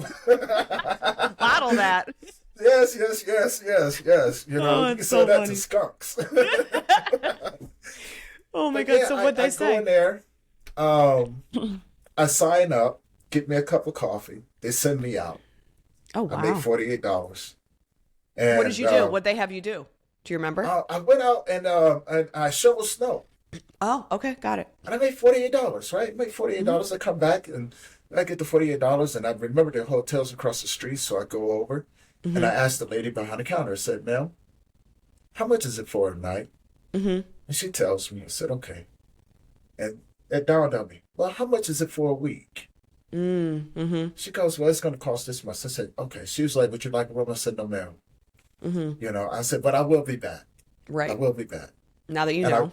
Bottle that. Yes. You know, you can sell that to skunks. Oh my God! So what'd they say? I go in there. I sign up, get me a cup of coffee. They send me out. Oh, wow. I made $48. And what did you do? What'd they have you do? Do you remember? I went out and I shoveled snow. Oh, okay. Got it. And I made $48, right? I made $48. I come back and I get the $48, and I remember the hotels across the street, so I go over and I asked the lady behind the counter, I said, "Ma'am, how much is it for a night?" And she tells me. I said, "Okay." And it dawned on me, "Well, how much is it for a week?" She goes, "Well, it's going to cost this much." I said, "Okay." She was like, "Would you like a room?" I said, "No, ma'am." You know, I said, "But I will be back." Right. I will be back. Now that you and know. I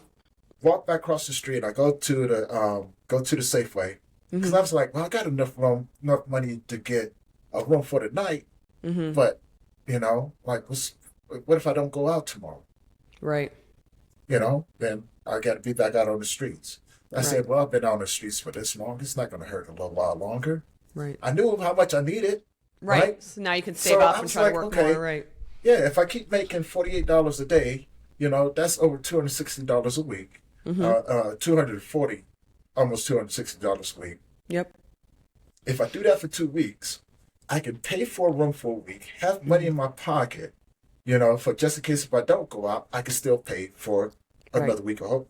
walk back across the street. I go to the Safeway because I was like, "Well, I got enough money to get a room for the night." But you know, like, what if I don't go out tomorrow? Right. You know, then I got to be back out on the streets. I said, "Well, I've been on the streets for this long. It's not going to hurt a little while longer." Right. I knew how much I needed. Right. So now you can save up and try to work more. Right. Yeah, if I keep making $48 a day, that's over $260 a week. 240, almost $260 a week. Yep. If I do that for 2 weeks, I can pay for a room for a week, have money in my pocket, for just in case if I don't go out, I can still pay for another week of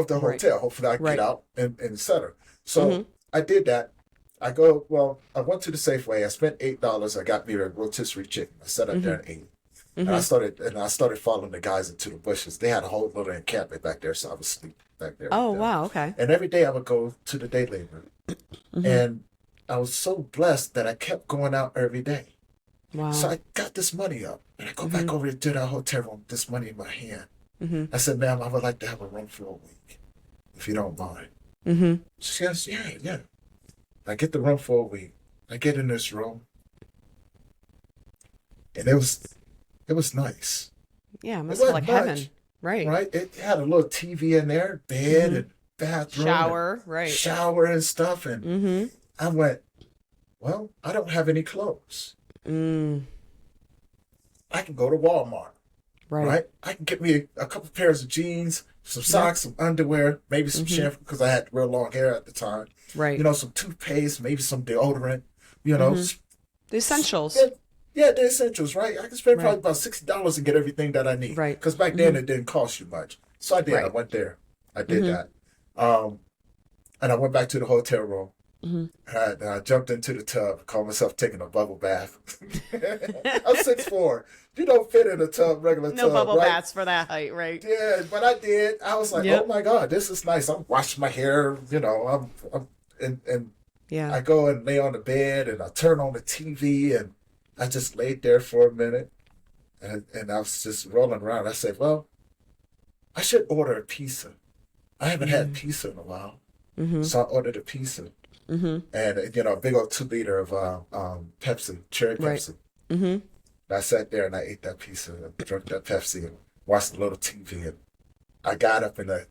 the hotel. Hopefully I can get out and et cetera. So I did that. I went to the Safeway. I spent $8. I got me a rotisserie chicken. I sat up there and ate. And I started following the guys into the bushes. They had a whole little encampment back there, so I was asleep back there. Oh, wow, okay. And every day I would go to the day labor. And I was so blessed that I kept going out every day. Wow. So I got this money up. And I go back over to that hotel room with this money in my hand. I said, ma'am, I would like to have a room for a week, if you don't mind. She says, yeah. I get the room for a week. I get in this room. And it was nice. Yeah, it must feel like heaven. Right. Right? It had a little TV in there, bed and bathroom. Shower and stuff. And I went, well, I don't have any clothes. I can go to Walmart. Right? I can get me a couple pairs of jeans, some socks, some underwear, maybe some shampoo because I had real long hair at the time. Right. Some toothpaste, maybe some deodorant, The essentials. Yeah, the essentials, right? I can spend probably about $60 and get everything that I need. Right. Because back then it didn't cost you much. So I did. I went there. I did that. And I went back to the hotel room. And I jumped into the tub, called myself taking a bubble bath. I'm 6'4". You don't fit in a regular tub. No bubble baths for that height, right? Yeah, but I did. I was like, oh my God, this is nice. I'm washing my hair, I go and lay on the bed and I turn on the TV and I just laid there for a minute and I was just rolling around. I said, well, I should order a pizza. I haven't had pizza in a while. So I ordered a pizza. And, a big old 2-liter of Pepsi, cherry Pepsi. And I sat there and I ate that pizza and drank that Pepsi and watched a little TV. And I got up and I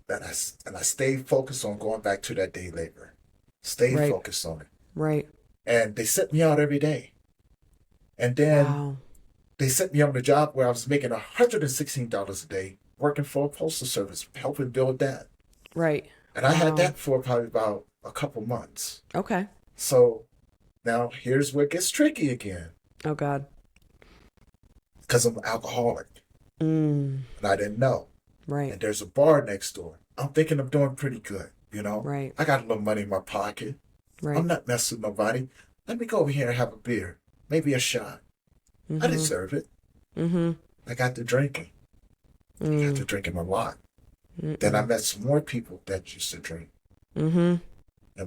stayed focused on going back to that day labor. Stayed focused on it. Right. And they sent me out every day. And then they sent me on the job where I was making $116 a day, working for a postal service, helping build that. Right. And I had that for probably about a couple months. Okay. So now here's where it gets tricky again. Oh, God. Because I'm an alcoholic. And I didn't know. Right. And there's a bar next door. I'm thinking I'm doing pretty good, Right. I got a little money in my pocket. Right. I'm not messing with nobody. Let me go over here and have a beer. Maybe a shot. I deserve it. I got to drinking. I got to drinking a lot. Then I met some more people that used to drink. And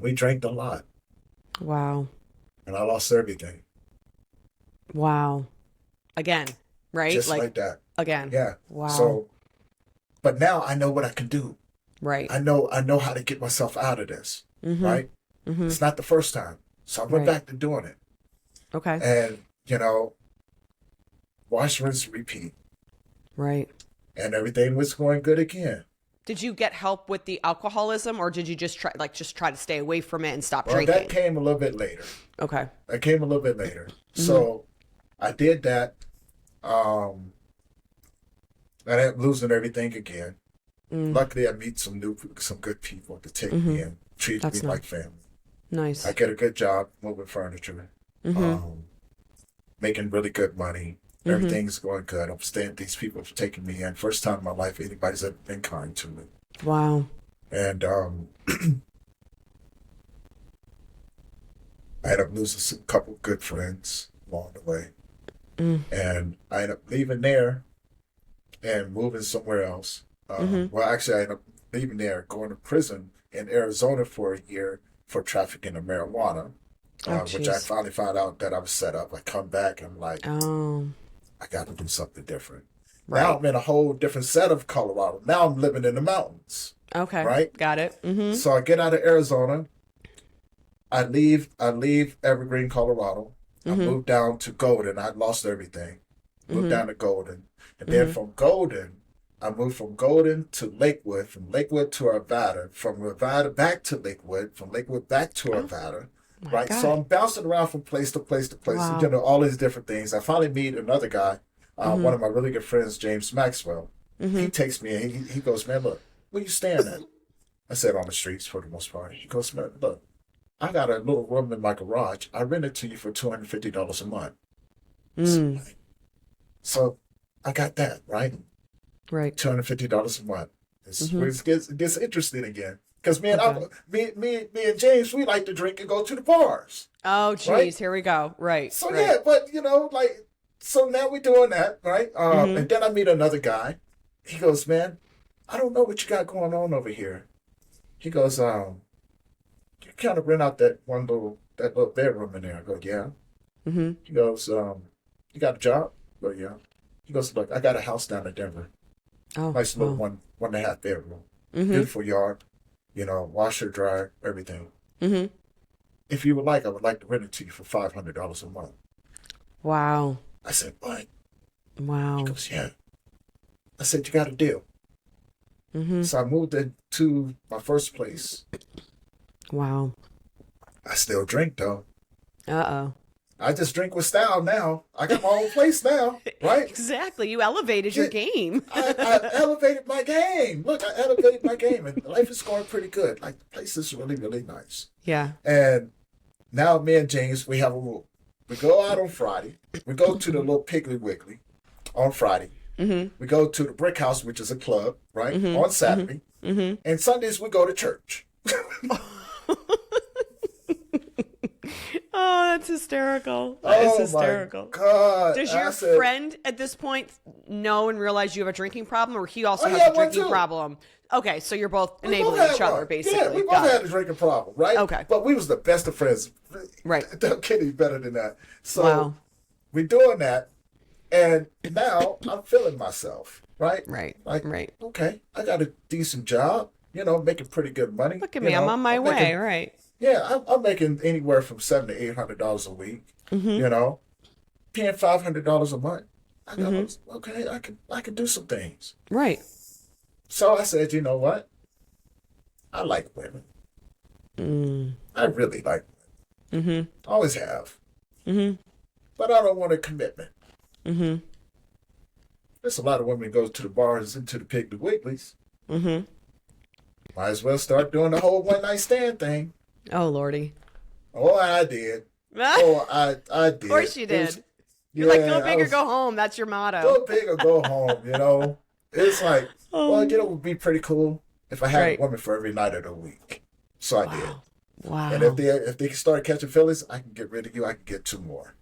we drank a lot. Wow. And I lost everything. Wow. Again, right? Just like that. Again. Yeah. Wow. So, but now I know what I can do. Right. I know how to get myself out of this. Right? It's not the first time. So I went back to doing it. Okay. And, wash, rinse, repeat. Right. And everything was going good again. Did you get help with the alcoholism or did you just try to stay away from it and stop Well, drinking? that came a little bit later. Okay. That came a little bit later. So I did that. I ended up losing everything again. Luckily, I meet some good people to take me in, treat me like family. Nice. I get a good job moving furniture, making really good money. Everything's going good. I'm staying. These people have taken me in. First time in my life anybody's ever been kind to me. Wow. And I ended up losing a couple good friends along the way. And I ended up leaving there and moving somewhere else. Well, actually, I ended up leaving there, going to prison in Arizona for a year for trafficking of marijuana, which I finally found out that I was set up. I come back, I'm like, I got to do something different. Right. Now I'm in a whole different set of Colorado. Now I'm living in the mountains. Okay. Right? Got it. So I get out of Arizona. I leave Evergreen, Colorado. I moved down to Golden. I lost everything. Moved down to Golden. And then from Golden, I moved from Golden to Lakewood, from Lakewood to Arvada, from Arvada back to Lakewood, from Lakewood back to Arvada. My right? God. So I'm bouncing around from place to place to place, Wow. you know, all these different things. I finally meet another guy, Mm-hmm. one of my really good friends, James Maxwell. Mm-hmm. He takes me and he goes, man, look, where you staying at? I said, on the streets for the most part. He goes, man, look, I got a little room in my garage. I rent it to you for $250 a month. Mm. So I got that, right? Right. $250 a month. It's Mm-hmm. where it gets interesting again. Because Okay. me and James, we like to drink and go to the bars, Oh, right? geez. Here we go. Right. So Right. yeah, but you know, like, so now we're doing that, right? Mm-hmm. And then I meet another guy. He goes, man, I don't know what you got going on over here. He goes, you kind of rent out that little bedroom in there. I go, yeah. Mm-hmm. He goes, you got a job? I go, yeah. He goes, look, I got a house down in Denver. Oh, Nice little wow. one and a half bedroom. Mm-hmm. Beautiful yard, you know, washer, dryer, everything. Mm-hmm. If you would like, I would like to rent it to you for $500 a month. Wow. I said, what? He Wow. goes, yeah. I said, you got a deal. Mm-hmm. So I moved into my first place. Wow. I still drink though. Uh-oh. I just drink with style now. I got my own place now, right? Exactly. You elevated your game. I elevated my game. Look, I elevated my game, and life is going pretty good. Like, the place is really, really nice. Yeah. And now me and James, we have a rule. We go out on Friday. We go to the little Piggly Wiggly on Friday. Mm-hmm. We go to the Brick House, which is a club, right, Mm-hmm. on Saturday. Mm-hmm. And Sundays we go to church. Oh, that's hysterical. That is Oh hysterical. my God! Does I your said, friend at this point know and realize you have a drinking problem, or he also Oh, has yeah, a one drinking too. problem? Okay, so you're both we both enabling had each other, one. basically. Yeah, we both Got had it. a drinking problem, right? Okay. But we was the best of friends. Right. Don't get any better than that. So Wow. we're doing that, and now I'm feeling myself, right? Right. Like, Right. okay, I got a decent job, you know, making pretty good money. Look at you me. I'm know. on my way. Making, Right. yeah, I'm making anywhere from $700 to $800 a week. Mm-hmm. You know, paying $500 a month. I go, Mm-hmm. okay, I can do some things. Right. So I said, you know what? I like women. Mm. I really like women. Mm-hmm. Always have. Mm-hmm. But I don't want a commitment. Mm-hmm. There's a lot of women who go to the bars and to the Piggly Wigglies. Mm-hmm. Might as well start doing the whole one night stand thing. Oh, Lordy. Oh, I did. I did. Of course you It did. was- You're like, yeah, go I big or was- go home. That's your motto. Go big or go home, you know? It's like, well, you know, it would be pretty cool if I had Right. a woman for every night of the week. So I did. Wow. And if they start catching feelings, I can get rid of you. I can get two more.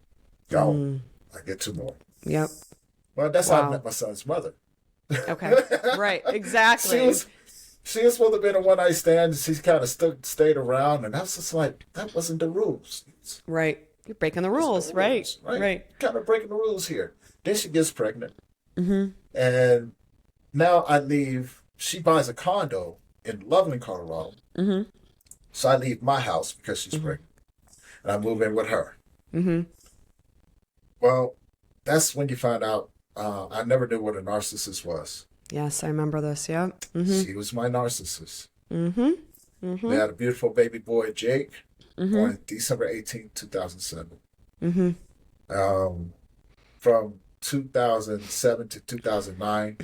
Go. I get two more. Yep. Well, that's how I Wow. met my son's mother. Okay. Right. Exactly. She was supposed to be in a one night stand. And she kind of stayed around, and I was just like, that wasn't the rules. Right. You're breaking the rules. The Right. rules, Right. Kind of breaking the rules here. Then she gets pregnant, Mm-hmm. and now I leave. She buys a condo in Loveland, Colorado. Mm-hmm. So I leave my house because she's pregnant, and I move in with her. Mm-hmm. Well, that's when you find out. I never knew what a narcissist was. Yes, I remember this. Yeah. Mm-hmm. She was my narcissist. Mm-hmm. Mm-hmm. We had a beautiful baby boy, Jake, Mm-hmm. born December 18, 2007. Mm-hmm. From 2007 to 2009,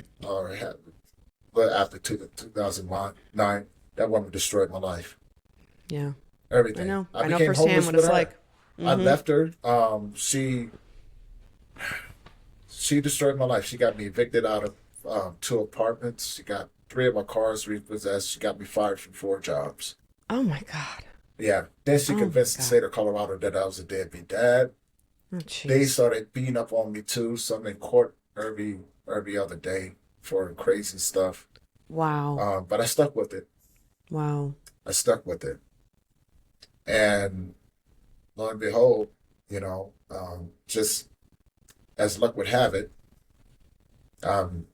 but after 2009, that woman destroyed my life. Yeah. Everything. I know became firsthand homeless what with it's her. like. I left her. She destroyed my life. She got me evicted out of 2 apartments. She got 3 of my cars repossessed. She got me fired from 4 jobs. Oh my God. Yeah. Then she Oh, convinced the God. state of Colorado that I was a deadbeat dad. Oh, They jeez. started beating up on me too. So I'm in court every other day for crazy stuff. Wow. But I stuck with it. Wow. I stuck with it. And lo and behold, just as luck would have it, I'm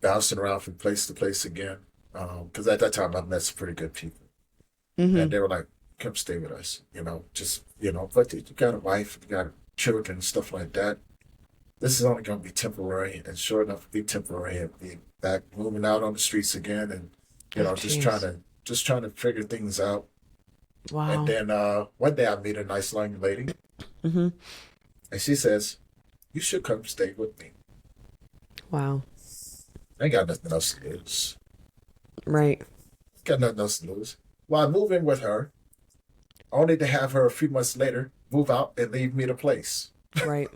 bouncing around from place to place again. Because at that time I met some pretty good people. Mm-hmm. And they were like, come stay with us, but you got a wife, you got children and stuff like that. This is only going to be temporary. And sure enough, it'll be temporary and be back moving out on the streets again. And, Oh, just jeez. trying to figure things out. And Wow. then one day I meet a nice young lady, Mm-hmm. and she says, "You should come stay with me. Wow. I ain't got nothing else to lose. Right. Got nothing else to lose." Well, I move in with her, only to have her a few months later move out and leave me the place. Right.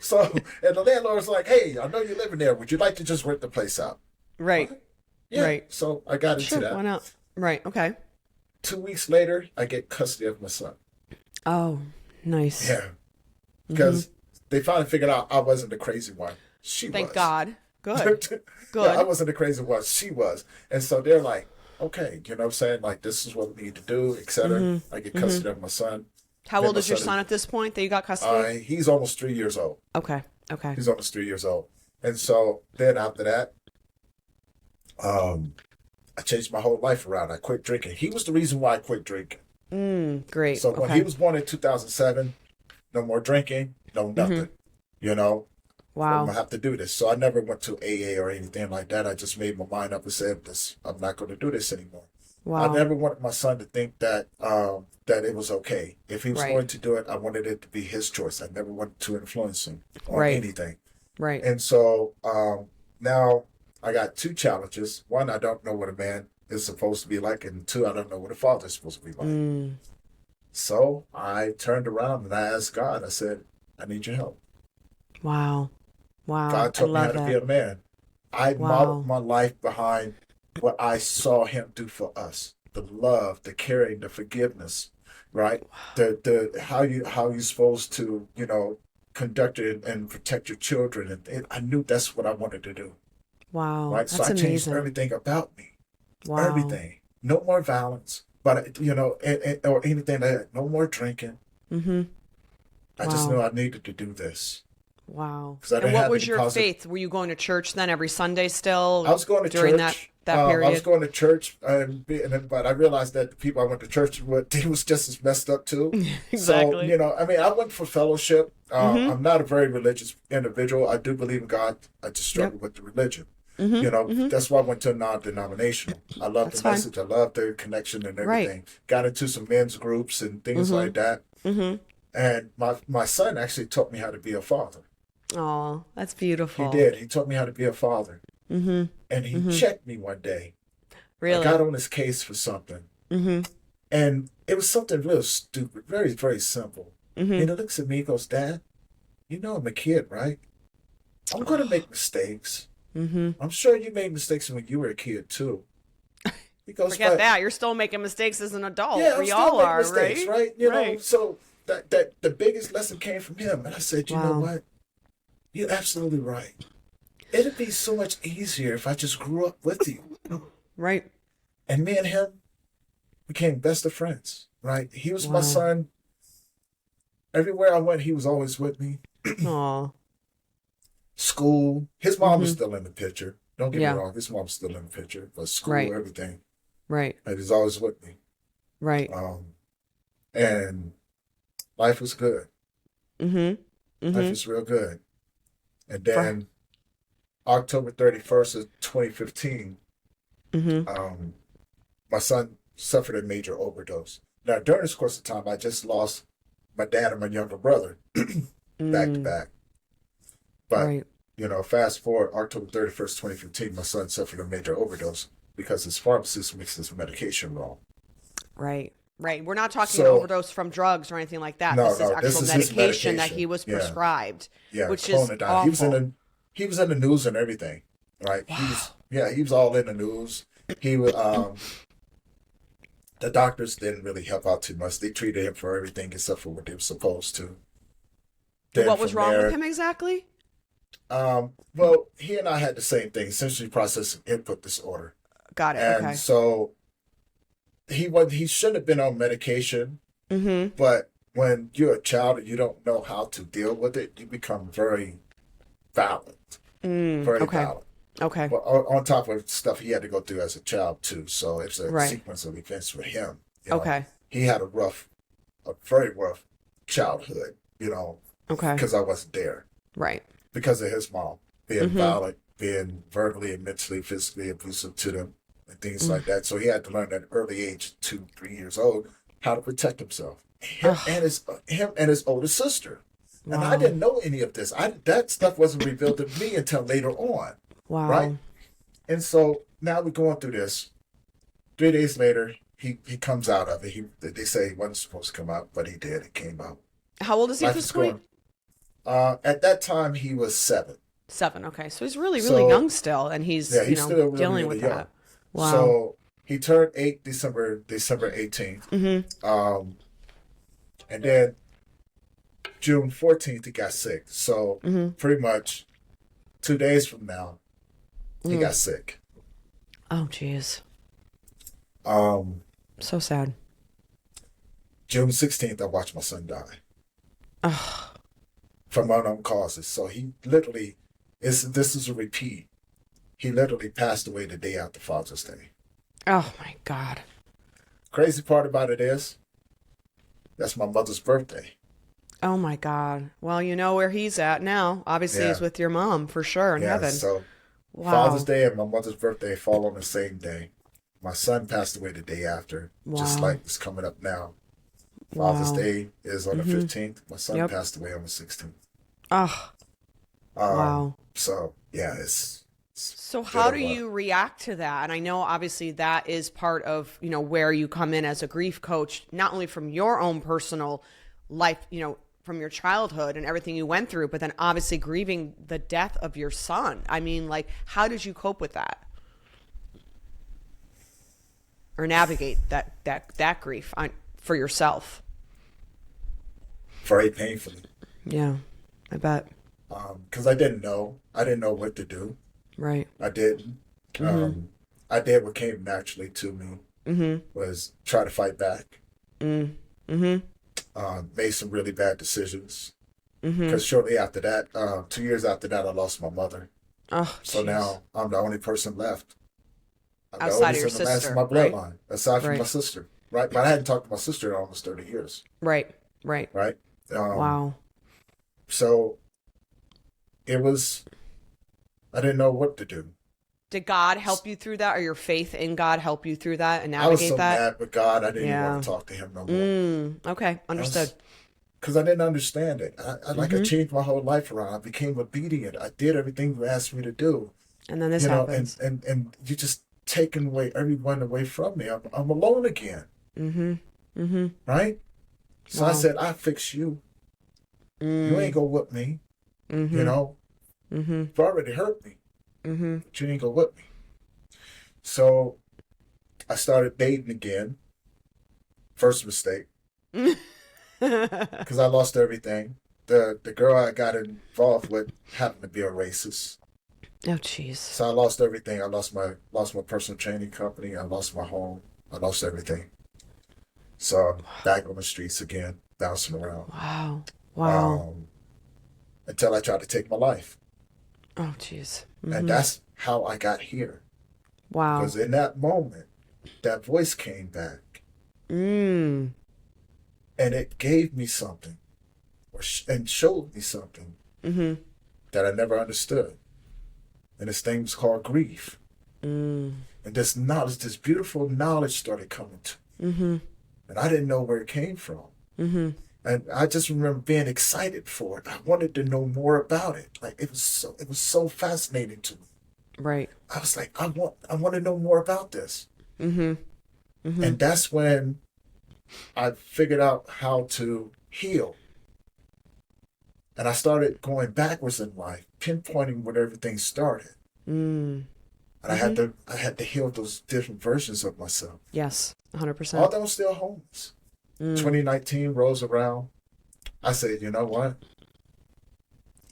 So, and the landlord was like, "Hey, I know you're living there. Would you like to just rent the place out?" Right. What? Yeah. Right. So I got into Sure. that. Why not? Right. Okay. 2 weeks later, I get custody of my son. Oh, nice. Yeah. Because they finally figured out I wasn't the crazy one. She Thank was. God. Good. Yeah, I Good. wasn't the crazy one. She was. And so they're like, okay, you know what I'm saying? Like, this is what we need to do, etc. I get custody of my son. How Then old my is your son at this point that you got custody? He's almost 3 years old. Okay. Okay. He's almost 3 years old. And so then after that, I changed my whole life around. I quit drinking. He was the reason why I quit drinking. Great. So when Okay. he was born in 2007, no more drinking, no nothing. You know, I'm Wow. gonna have to do this. So I never went to AA or anything like that. I just made my mind up and said, "This, I'm not going to do this anymore." I Wow. never wanted my son to think that that it was okay. If he was Right. going to do it, I wanted it to be his choice. I never wanted to influence him on Right. anything. Right. And so now I got two challenges. One, I don't know what a man is supposed to be like, and two, I don't know what a father is supposed to be like. So I turned around and I asked God. I said, "I need your help." Wow. Wow. God I taught me how love to be a that. man. I Wow. modeled my life behind what I saw him do for us. The love, the caring, the forgiveness, right? The how you supposed to, conduct it and protect your children. And I knew that's what I wanted to do. Wow. Right. So That's I changed amazing. everything about me. Wow. Everything. No more violence. But or anything like that. No more drinking. I just Wow. knew I needed to do this. Wow. Because I And didn't what have was any your positive. faith? Were you going to church then every Sunday still I was going to during church. that I was period? going to church, but I realized that the people I went to church with, they was just as messed up too. Exactly. So, I went for fellowship. I'm not a very religious individual. I do believe in God. I just struggle with the religion. That's why I went to a non-denominational. I love That's the fine. message. I love the connection and Right. everything. Got into some men's groups and things like that. And my son actually taught me how to be a father. Oh, that's He beautiful. did. He taught me how to be a father. And he checked me one day. I Really? got on his case for something. And it was something real stupid, very, very simple. And he looks at me, he goes, "Dad, you know I'm a kid, right? I'm going to make mistakes. I'm sure you made mistakes when you were a kid, too." He goes, Forget "But that. You're still making mistakes as an adult. yeah, I'm We still all making are, mistakes, right? right? You know, Right. so that the biggest lesson came from him. And I said, you know Wow. what? You're absolutely right. It'd be so much easier if I just grew up with you." Right. And me and him became best of friends, right? He was my Wow. son. Everywhere I went, he was always with me. Aw. School, his mom was still in the picture. Don't get Yeah. me wrong, his mom's still in the picture. But school, Right. everything, Right. and he's always with me. Right. And life was good. Life Mm-hmm. was real good. And then October 31st of 2015, my son suffered a major overdose. Now, during this course of time, I just lost my dad and my younger brother back to back. But, Right. fast forward October 31st, 2015, my son suffered a major overdose because his pharmacist mixed his medication wrong. Right. Right. We're not talking So- an overdose from drugs or anything like that. No, This is no, actual this is his medication that medication. he was Yeah. prescribed, Yeah, which is clonidine. awful. He was in the news and everything, right? He was all in the news. He was the doctors didn't really help out too much. They treated him for everything except for what they were supposed to. Then What was from wrong there, with him exactly? Well, he and I had the same thing, essentially processing input disorder. Got it. And Okay. so he shouldn't have been on medication, but when you're a child and you don't know how to deal with it, you become very violent. Very okay. violent. Okay. But on top of stuff he had to go through as a child too, so it's a Right. sequence of events for him. Okay. He had a very rough childhood, Okay. because I wasn't there, Right. because of his mom being violent, being verbally and mentally, physically abusive to them, and things like that. So he had to learn at an early age, 2, 3 years old, how to protect himself. Ugh. Him and his older sister. And I Wow. didn't know any of this. That stuff wasn't revealed to me until later on, right? Wow. And so now we're going through this. 3 days later, he comes out of it. They say he wasn't supposed to come out, but he did. It came out. How old is he at Life this is point? going. At that time, he was 7. 7. Okay. So he's really, really young still, and he's, Yeah, he's still really, dealing really with young. that. Wow. So he turned 8 December 18th. And then June 14th, he got sick. So pretty much 2 days from now, he got sick. Oh, geez. So sad. June 16th, I watched my son die. Ugh. From unknown causes. So he literally, this is a repeat. He literally passed away the day after Father's Day. Oh, my God. Crazy part about it is, that's my mother's birthday. Oh, my God. Well, you know where he's at now. Obviously, he's with your mom for sure in heaven. So wow. Father's Day and my mother's birthday fall on the same day. My son passed away the day after, just like it's coming up now. Father's Day is on the 15th. My son passed away on the 16th. Oh, wow. So, yeah, it's so how do you react to that? And I know obviously that is part of, where you come in as a grief coach, not only from your own personal life, from your childhood and everything you went through, but then obviously grieving the death of your son. I mean, how did you cope with that? Or navigate that grief for yourself? Very painfully. Yeah, I bet. Because I didn't know what to do. Right. I didn't. I did what came naturally to me, was try to fight back. Made some really bad decisions. Because shortly after that, 2 years after that, I lost my mother. Oh, so now I'm the only person left. I'm outside the of your sister, sister, my bloodline, right? Aside from my sister, right? But I hadn't talked to my sister in almost 30 years. Right. Wow. So it was, I didn't know what to do. Did God help you through that, or your faith in God help you through that and navigate that? I was so mad with God, I didn't even want to talk to him no more. Okay, understood. Because I didn't understand it. I changed my whole life around. I became obedient. I did everything you asked me to do. And then this happens. And you just taking everyone away from me. I'm alone again. Right? So I said, I fix you. You ain't gonna whip me. You've already hurt me. But you ain't gonna whip me. So I started dating again. First mistake. Because I lost everything. The girl I got involved with happened to be a racist. Oh, jeez. So I lost everything. I lost my personal training company. I lost my home. I lost everything. So I'm back on the streets again, bouncing around. Wow. Until I tried to take my life. Oh, jeez. And that's how I got here. Wow. Because in that moment, that voice came back. And it gave me something, and showed me something that I never understood. And this thing was called grief. And this knowledge, this beautiful knowledge started coming to me. And I didn't know where it came from. And I just remember being excited for it. I wanted to know more about it. Like it was so fascinating to me. Right. I was like, I want to know more about this. And that's when I figured out how to heal. And I started going backwards in life, pinpointing where everything started. And I had to heal those different versions of myself. Yes, 100%. Although I'm still homeless. 2019 rolls around. I said, you know what?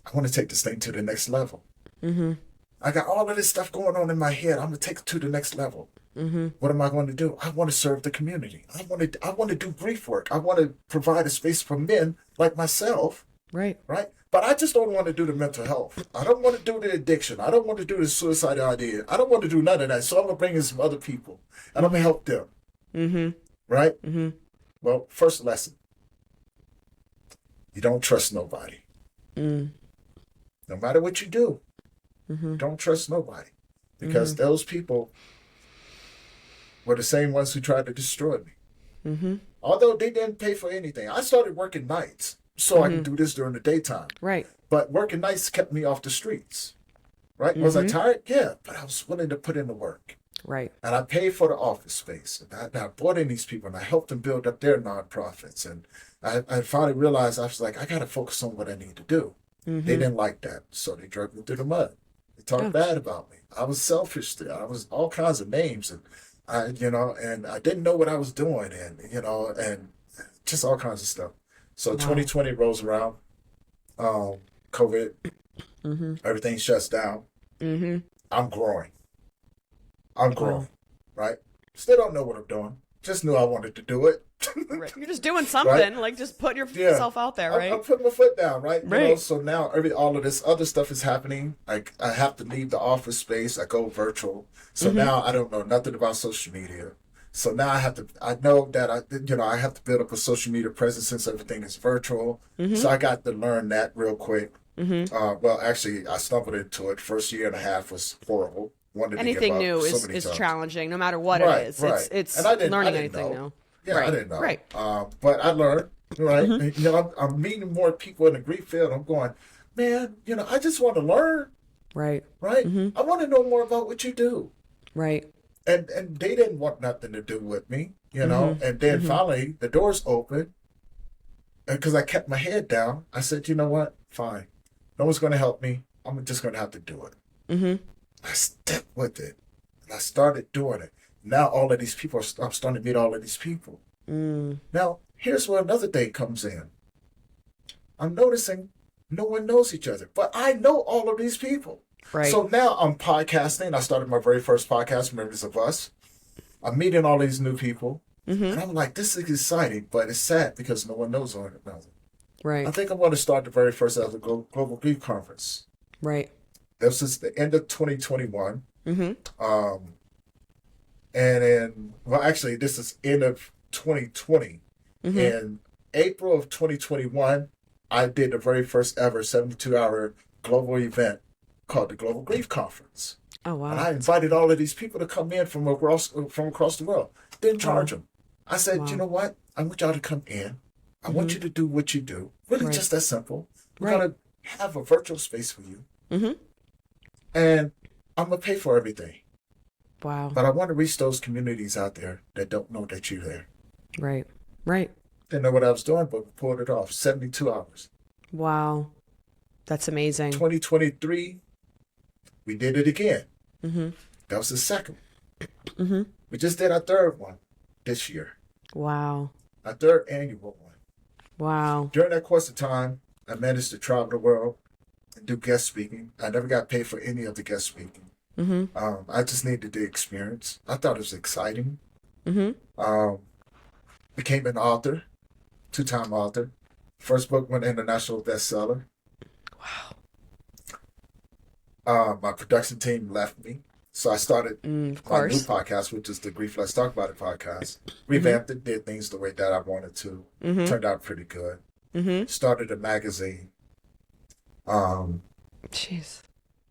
I want to take this thing to the next level. I got all of this stuff going on in my head. I'm going to take it to the next level. What am I going to do? I want to serve the community. I want to do grief work. I want to provide a space for men like myself. Right. But I just don't want to do the mental health. I don't want to do the addiction. I don't want to do the suicide idea. I don't want to do none of that. So I'm going to bring in some other people and I'm going to help them. Right? Well, first lesson. You don't trust nobody. No matter what you do, don't trust nobody. Because those people were the same ones who tried to destroy me. although they didn't pay for anything. I started working nights so I can do this during the daytime. Right. But working nights kept me off the streets. Right? Was I tired? Yeah, but I was willing to put in the work. Right. And I paid for the office space. And I brought in these people and I helped them build up their nonprofits. And I finally realized, I was like, I got to focus on what I need to do. They didn't like that. So they drove me through the mud. They talked bad about me. I was selfish there. I was all kinds of names. And and I didn't know what I was doing. And just all kinds of stuff. So 2020 rolls around. COVID. Everything shuts down. I'm growing. Right? Still don't know what I'm doing. Just knew I wanted to do it. Right. You're just doing something, like just putting yourself out there, right? I'm putting my foot down, right? So now all of this other stuff is happening. Like I have to leave the office space. I go virtual. So now I don't know nothing about social media. So now I know that I have to build up a social media presence since everything is virtual. So I got to learn that real quick. Well, actually, I stumbled into it. First year and a half was horrible. Anything new is challenging, no matter what it is. Right. It's and I didn't, learning I didn't anything know. new. Yeah, right. I didn't know. Right. But I learned, right? I'm meeting more people in the grief field. I'm going, man, I just want to learn. Right. Right? I want to know more about what you do. Right. And they didn't want nothing to do with me, And then finally, the doors opened. And because I kept my head down, I said, you know what? Fine. No one's going to help me. I'm just going to have to do it. I stepped with it. And I started doing it. Now all of these people, I'm starting to meet all of these people. Now, here's where another thing comes in. I'm noticing no one knows each other, but I know all of these people. Right. So now I'm podcasting. I started my very first podcast, Members of Us. I'm meeting all these new people. And I'm like, this is exciting, but it's sad because no one knows one another. Right. I think I'm going to start the very first ever Global Grief Conference. Right. This is the end of 2021. And then, actually, this is end of 2020. In April of 2021, I did the very first ever 72-hour global event called the Global Grief Conference. Oh, wow. And I invited all of these people to come in from across the world. Didn't charge them. I said, you know what? I want y'all to come in. I want you to do what you do. Really just that simple. We're going to have a virtual space for you. And I'm going to pay for everything. Wow. But I want to reach those communities out there that don't know that you're there. Right. Right. Didn't know what I was doing, but we pulled it off. 72 hours. Wow. That's amazing. 2023, we did it again. That was the second. We just did our third one this year. Wow. Our third annual one. Wow. During that course of time, I managed to travel the world and do guest speaking. I never got paid for any of the guest speaking. I just needed the experience. I thought it was exciting. Became an author, 2-time author. First book went international bestseller. Wow. My production team left me. So I started my new podcast, which is the Grief Let's Talk About It podcast. Revamped it, did things the way that I wanted to. Turned out pretty good. Started a magazine. Jeez.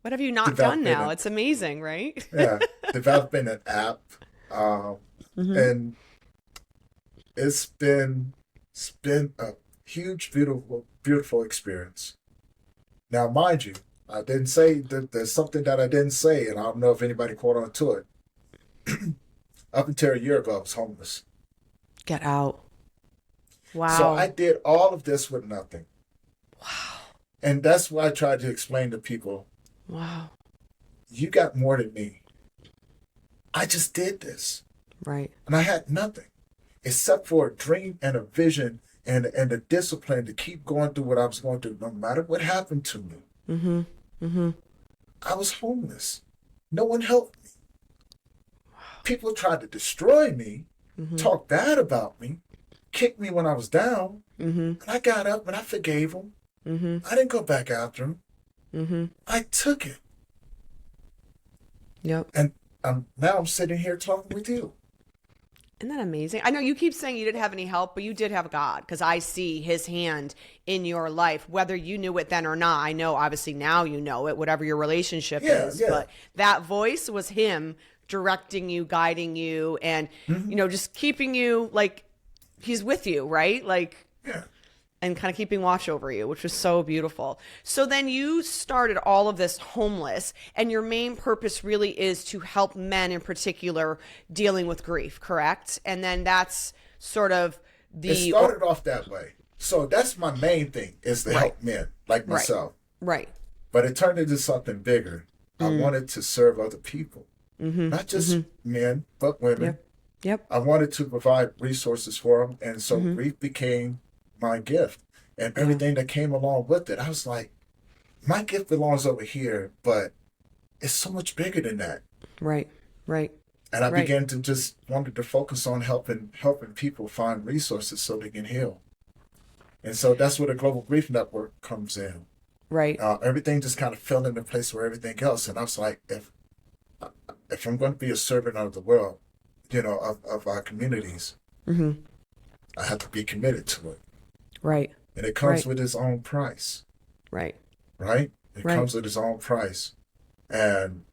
What have you not done now? It's amazing, right? Yeah. Developing an app. And it's been a huge, beautiful experience. Now, mind you, I didn't say that there's something that I didn't say, and I don't know if anybody caught on to it. Up until a year ago, I was homeless. Get out. Wow. So I did all of this with nothing. Wow. And that's why I tried to explain to people. Wow. You got more than me. I just did this. Right. And I had nothing except for a dream and a vision and a discipline to keep going through what I was going through, no matter what happened to me. I was homeless. No one helped me. People tried to destroy me, talk bad about me, kick me when I was down. And I got up and I forgave them. I didn't go back after them. I took it. Yep. And now I'm sitting here talking with you. Isn't that amazing? I know you keep saying you didn't have any help, but you did have God, because I see his hand in your life, whether you knew it then or not. I know obviously now you know it, whatever your relationship is, but that voice was him directing you, guiding you, and, just keeping you he's with you, right? Like, Yeah. and kind of keeping watch over you, which was so beautiful. So then you started all of this homeless, and your main purpose really is to help men in particular dealing with grief, correct? And then that's sort of It started off that way. So that's my main thing, is to help men like myself. Right. But it turned into something bigger. I wanted to serve other people, not just men, but women. Yep. I wanted to provide resources for them. And so grief became my gift and everything that came along with it. I was like, my gift belongs over here, but it's so much bigger than that. Right. And I began to just wanted to focus on helping people find resources so they can heal. And so that's where the Global Grief Network comes in. Right. Everything just kind of fell into place where everything else. And I was like, if I'm going to be a servant of the world, of our communities, I have to be committed to it. Right. And it comes with its own price. Right. It comes with its own price. And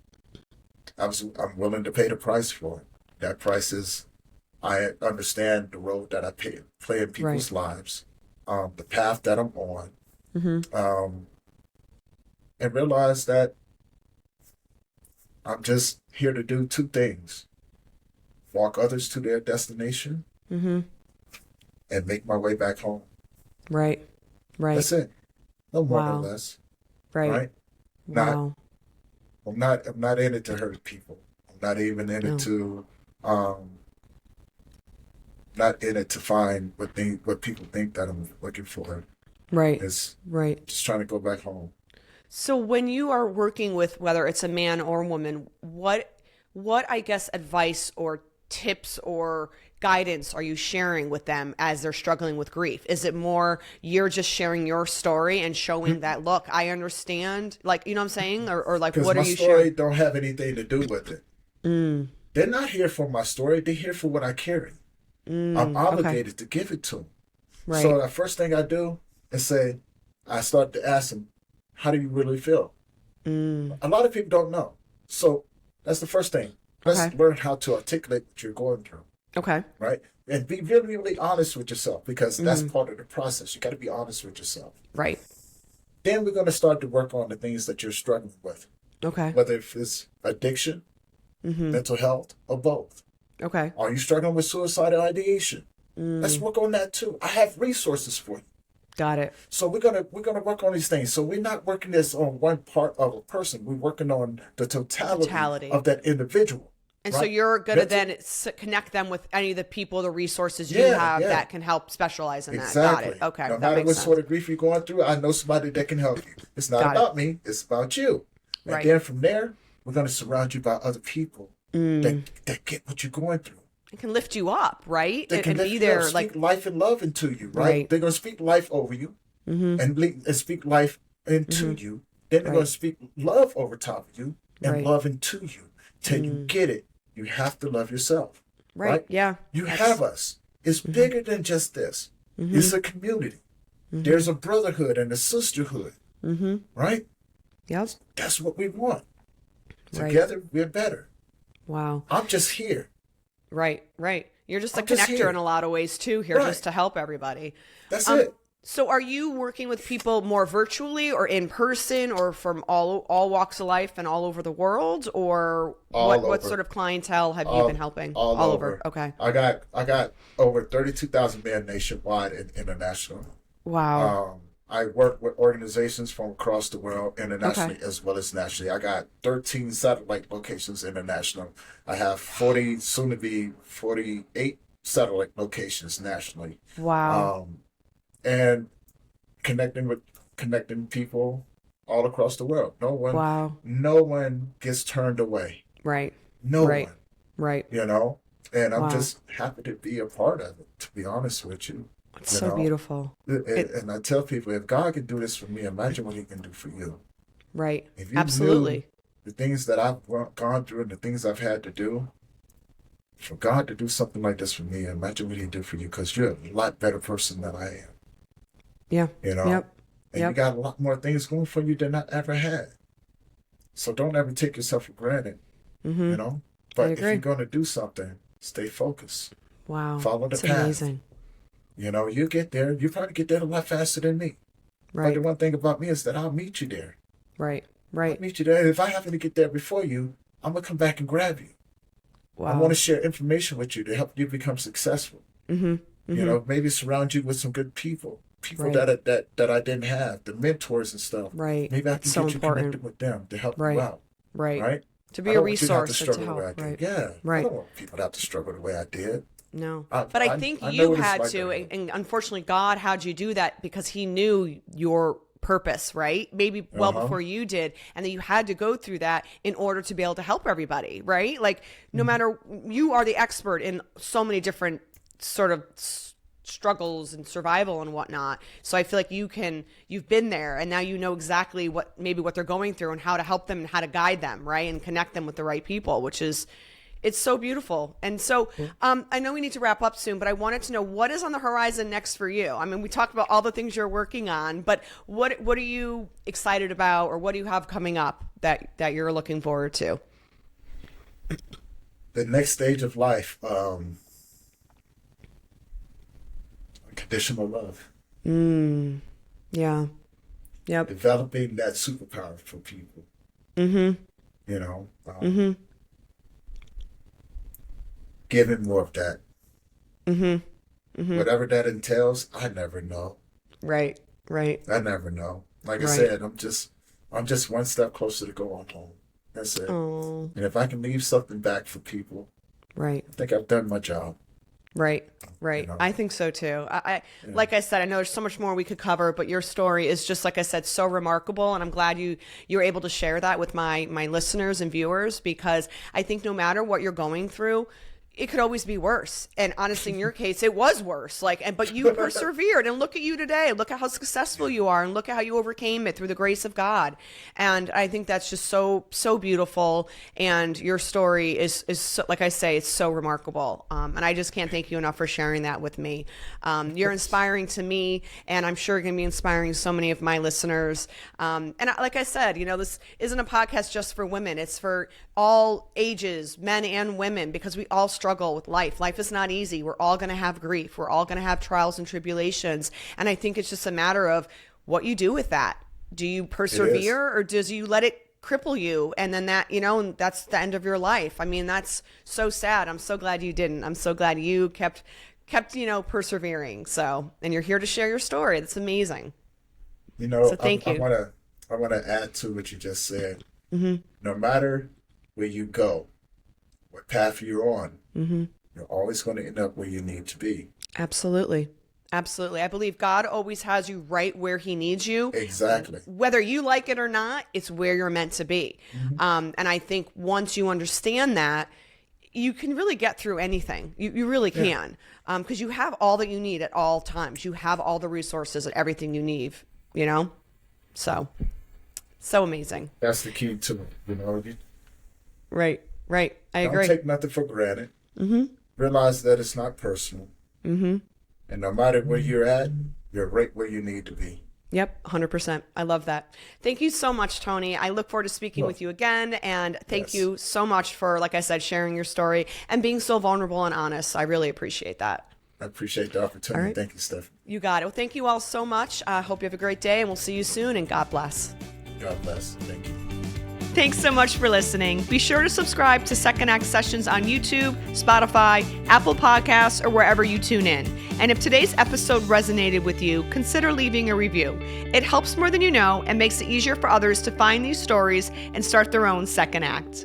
I'm willing to pay the price for it. That price is, I understand the role that I play in people's lives, the path that I'm on, and realize that I'm just here to do two things: walk others to their destination and make my way back home. Right. That's it. No more, no less. Right. Wow. I'm not in it to hurt people. I'm not even in it to not in it to find what people think that I'm looking for. Right. It's right. just trying to go back home. So when you are working with, whether it's a man or a woman, what I guess advice or tips or guidance are you sharing with them as they're struggling with grief? Is it more you're just sharing your story and showing that, look, I understand, like, you know what I'm saying? Or like, what are you sharing? Because my story don't have anything to do with it. They're not here for my story. They're here for what I carry. I'm obligated to give it to them. Right. So the first thing I do is I start to ask them, how do you really feel? A lot of people don't know. So that's the first thing. Let's learn how to articulate what you're going through. Okay. Right? And be really, really honest with yourself, because that's part of the process. You got to be honest with yourself. Right. Then we're going to start to work on the things that you're struggling with. Okay. Whether it's addiction, mental health, or both. Okay. Are you struggling with suicidal ideation? Let's work on that too. I have resources for you. Got it. So we're gonna work on these things. So we're not working this on one part of a person. We're working on the totality. Of that individual. And so you're going to then connect them with any of the people, the resources you have that can help specialize in that. Exactly. Got it. Okay. No that matter makes what sense. sort of grief you're going through, I know somebody that can help you. It's not about me. It's about you. And then from there, we're going to surround you by other people that get what you're going through. It can lift you up, right? They can be there, speak life and love into you, right? They're going to speak life over you and speak life into you. Then they're going to speak love over top of you and love into you. Till you get it, you have to love yourself. Right? Yeah. You have us. It's bigger than just this. It's a community. There's a brotherhood and a sisterhood. Right? Yep. That's what we want. Together, we're better. Wow. I'm just here. Right. You're just a connector in a lot of ways too here, just to help everybody. That's it. So are you working with people more virtually or in person or from all walks of life and all over the world, or what sort of clientele have you been helping? All over. Okay. I got over 32,000 men nationwide and international. Wow. I work with organizations from across the world, internationally as well as nationally. I got 13 satellite locations international. I have 40, soon to be 48 satellite locations nationally. Wow. And connecting people all across the world. No one gets turned away. Right. No one. Right. And I'm just happy to be a part of it, to be honest with you. It's so beautiful. And I tell people, if God can do this for me, imagine what he can do for you. Right. If you Absolutely. knew the things that I've gone through and the things I've had to do, for God to do something like this for me, imagine what he'd do for you, because you're a lot better person than I am. Yeah. And you got a lot more things going for you than I ever had. So don't ever take yourself for granted. But if you're going to do something, stay focused. Wow. Follow the That's path. Amazing. You get there. You probably get there a lot faster than me. But Right. the one thing about me is that I'll meet you there. Right. I'll Right. meet you there. If I happen to get there before you, I'm going to come back and grab you. I Wow. want to share information with you to help you become successful. Maybe surround you with some good people. People Right. that I didn't have, the mentors and stuff. Right. Maybe I It's can so get you important. connected with them to help Right. you out. Right. Right? To be I a don't want you to have resource to and to struggle the way I help. did. Right. Yeah. Right. I don't want people to have to struggle the way I did. No. I- But I I- think I know you what it's had like to, right now. and unfortunately, God had you do that because He knew your purpose, right? Maybe well before you did, and that you had to go through that in order to be able to help everybody, right? Like, no matter, you are the expert in so many different sort of struggles and survival and whatnot. So I feel like you've been there, and now you know exactly what they're going through and how to help them and how to guide them, right? And connect them with the right people, which is, it's so beautiful. And so I know we need to wrap up soon, but I wanted to know what is on the horizon next for you. I mean, we talked about all the things you're working on, but what are you excited about, or what do you have coming up that you're looking forward to? The next stage of life, conditional love. Yeah. Yep. Developing that superpower for people. Giving more of that. Whatever that entails, I never know. Right. Right. I never know. Like I Right. said, I'm just one step closer to going home. That's it. Oh, And if I can leave something back for people, right. I think I've done my job. Right. Right. You know? I think so too. Like I said, I know there's so much more we could cover, but your story is just, like I said, so remarkable. And I'm glad you're able to share that with my listeners and viewers, because I think no matter what you're going through, it could always be worse. And honestly, in your case, it was worse. But you persevered, and look at you today. Look at how successful you are, and look at how you overcame it through the grace of God. And I think that's just so, so beautiful. And your story is so, like I say, it's so remarkable. And I just can't thank you enough for sharing that with me. You're inspiring to me, and I'm sure you're going to be inspiring so many of my listeners. Like I said, this isn't a podcast just for women. It's for all ages, men and women, because we all struggle with life. Life is not easy. We're all going to have grief. We're all going to have trials and tribulations. And I think it's just a matter of what you do with that. Do you persevere, or does you let it cripple you? And then that, and that's the end of your life. I mean, that's so sad. I'm so glad you didn't. I'm so glad you kept, persevering. So, and you're here to share your story. That's amazing. So thank you. I want to add to what you just said. No matter where you go, what path you're on, you're always going to end up where you need to be. Absolutely. Absolutely. I believe God always has you right where He needs you. Exactly. Whether you like it or not, it's where you're meant to be. And I think once you understand that, you can really get through anything. You really can. Because you have all that you need at all times. You have all the resources and everything you need, So amazing. That's the key to it. Right. I agree. Don't take nothing for granted. Realize that it's not personal. And no matter where you're at, you're right where you need to be. Yep, 100%. I love that. Thank you so much, Tony. I look forward to speaking with you again. And thank you so much for, like I said, sharing your story and being so vulnerable and honest. I really appreciate that. I appreciate the opportunity. All right. Thank you, Stephanie. You got it. Well, thank you all so much. I hope you have a great day, and we'll see you soon, and God bless. God bless. Thank you. Thanks so much for listening. Be sure to subscribe to Second Act Sessions on YouTube, Spotify, Apple Podcasts, or wherever you tune in. And if today's episode resonated with you, consider leaving a review. It helps more than you know and makes it easier for others to find these stories and start their own second act.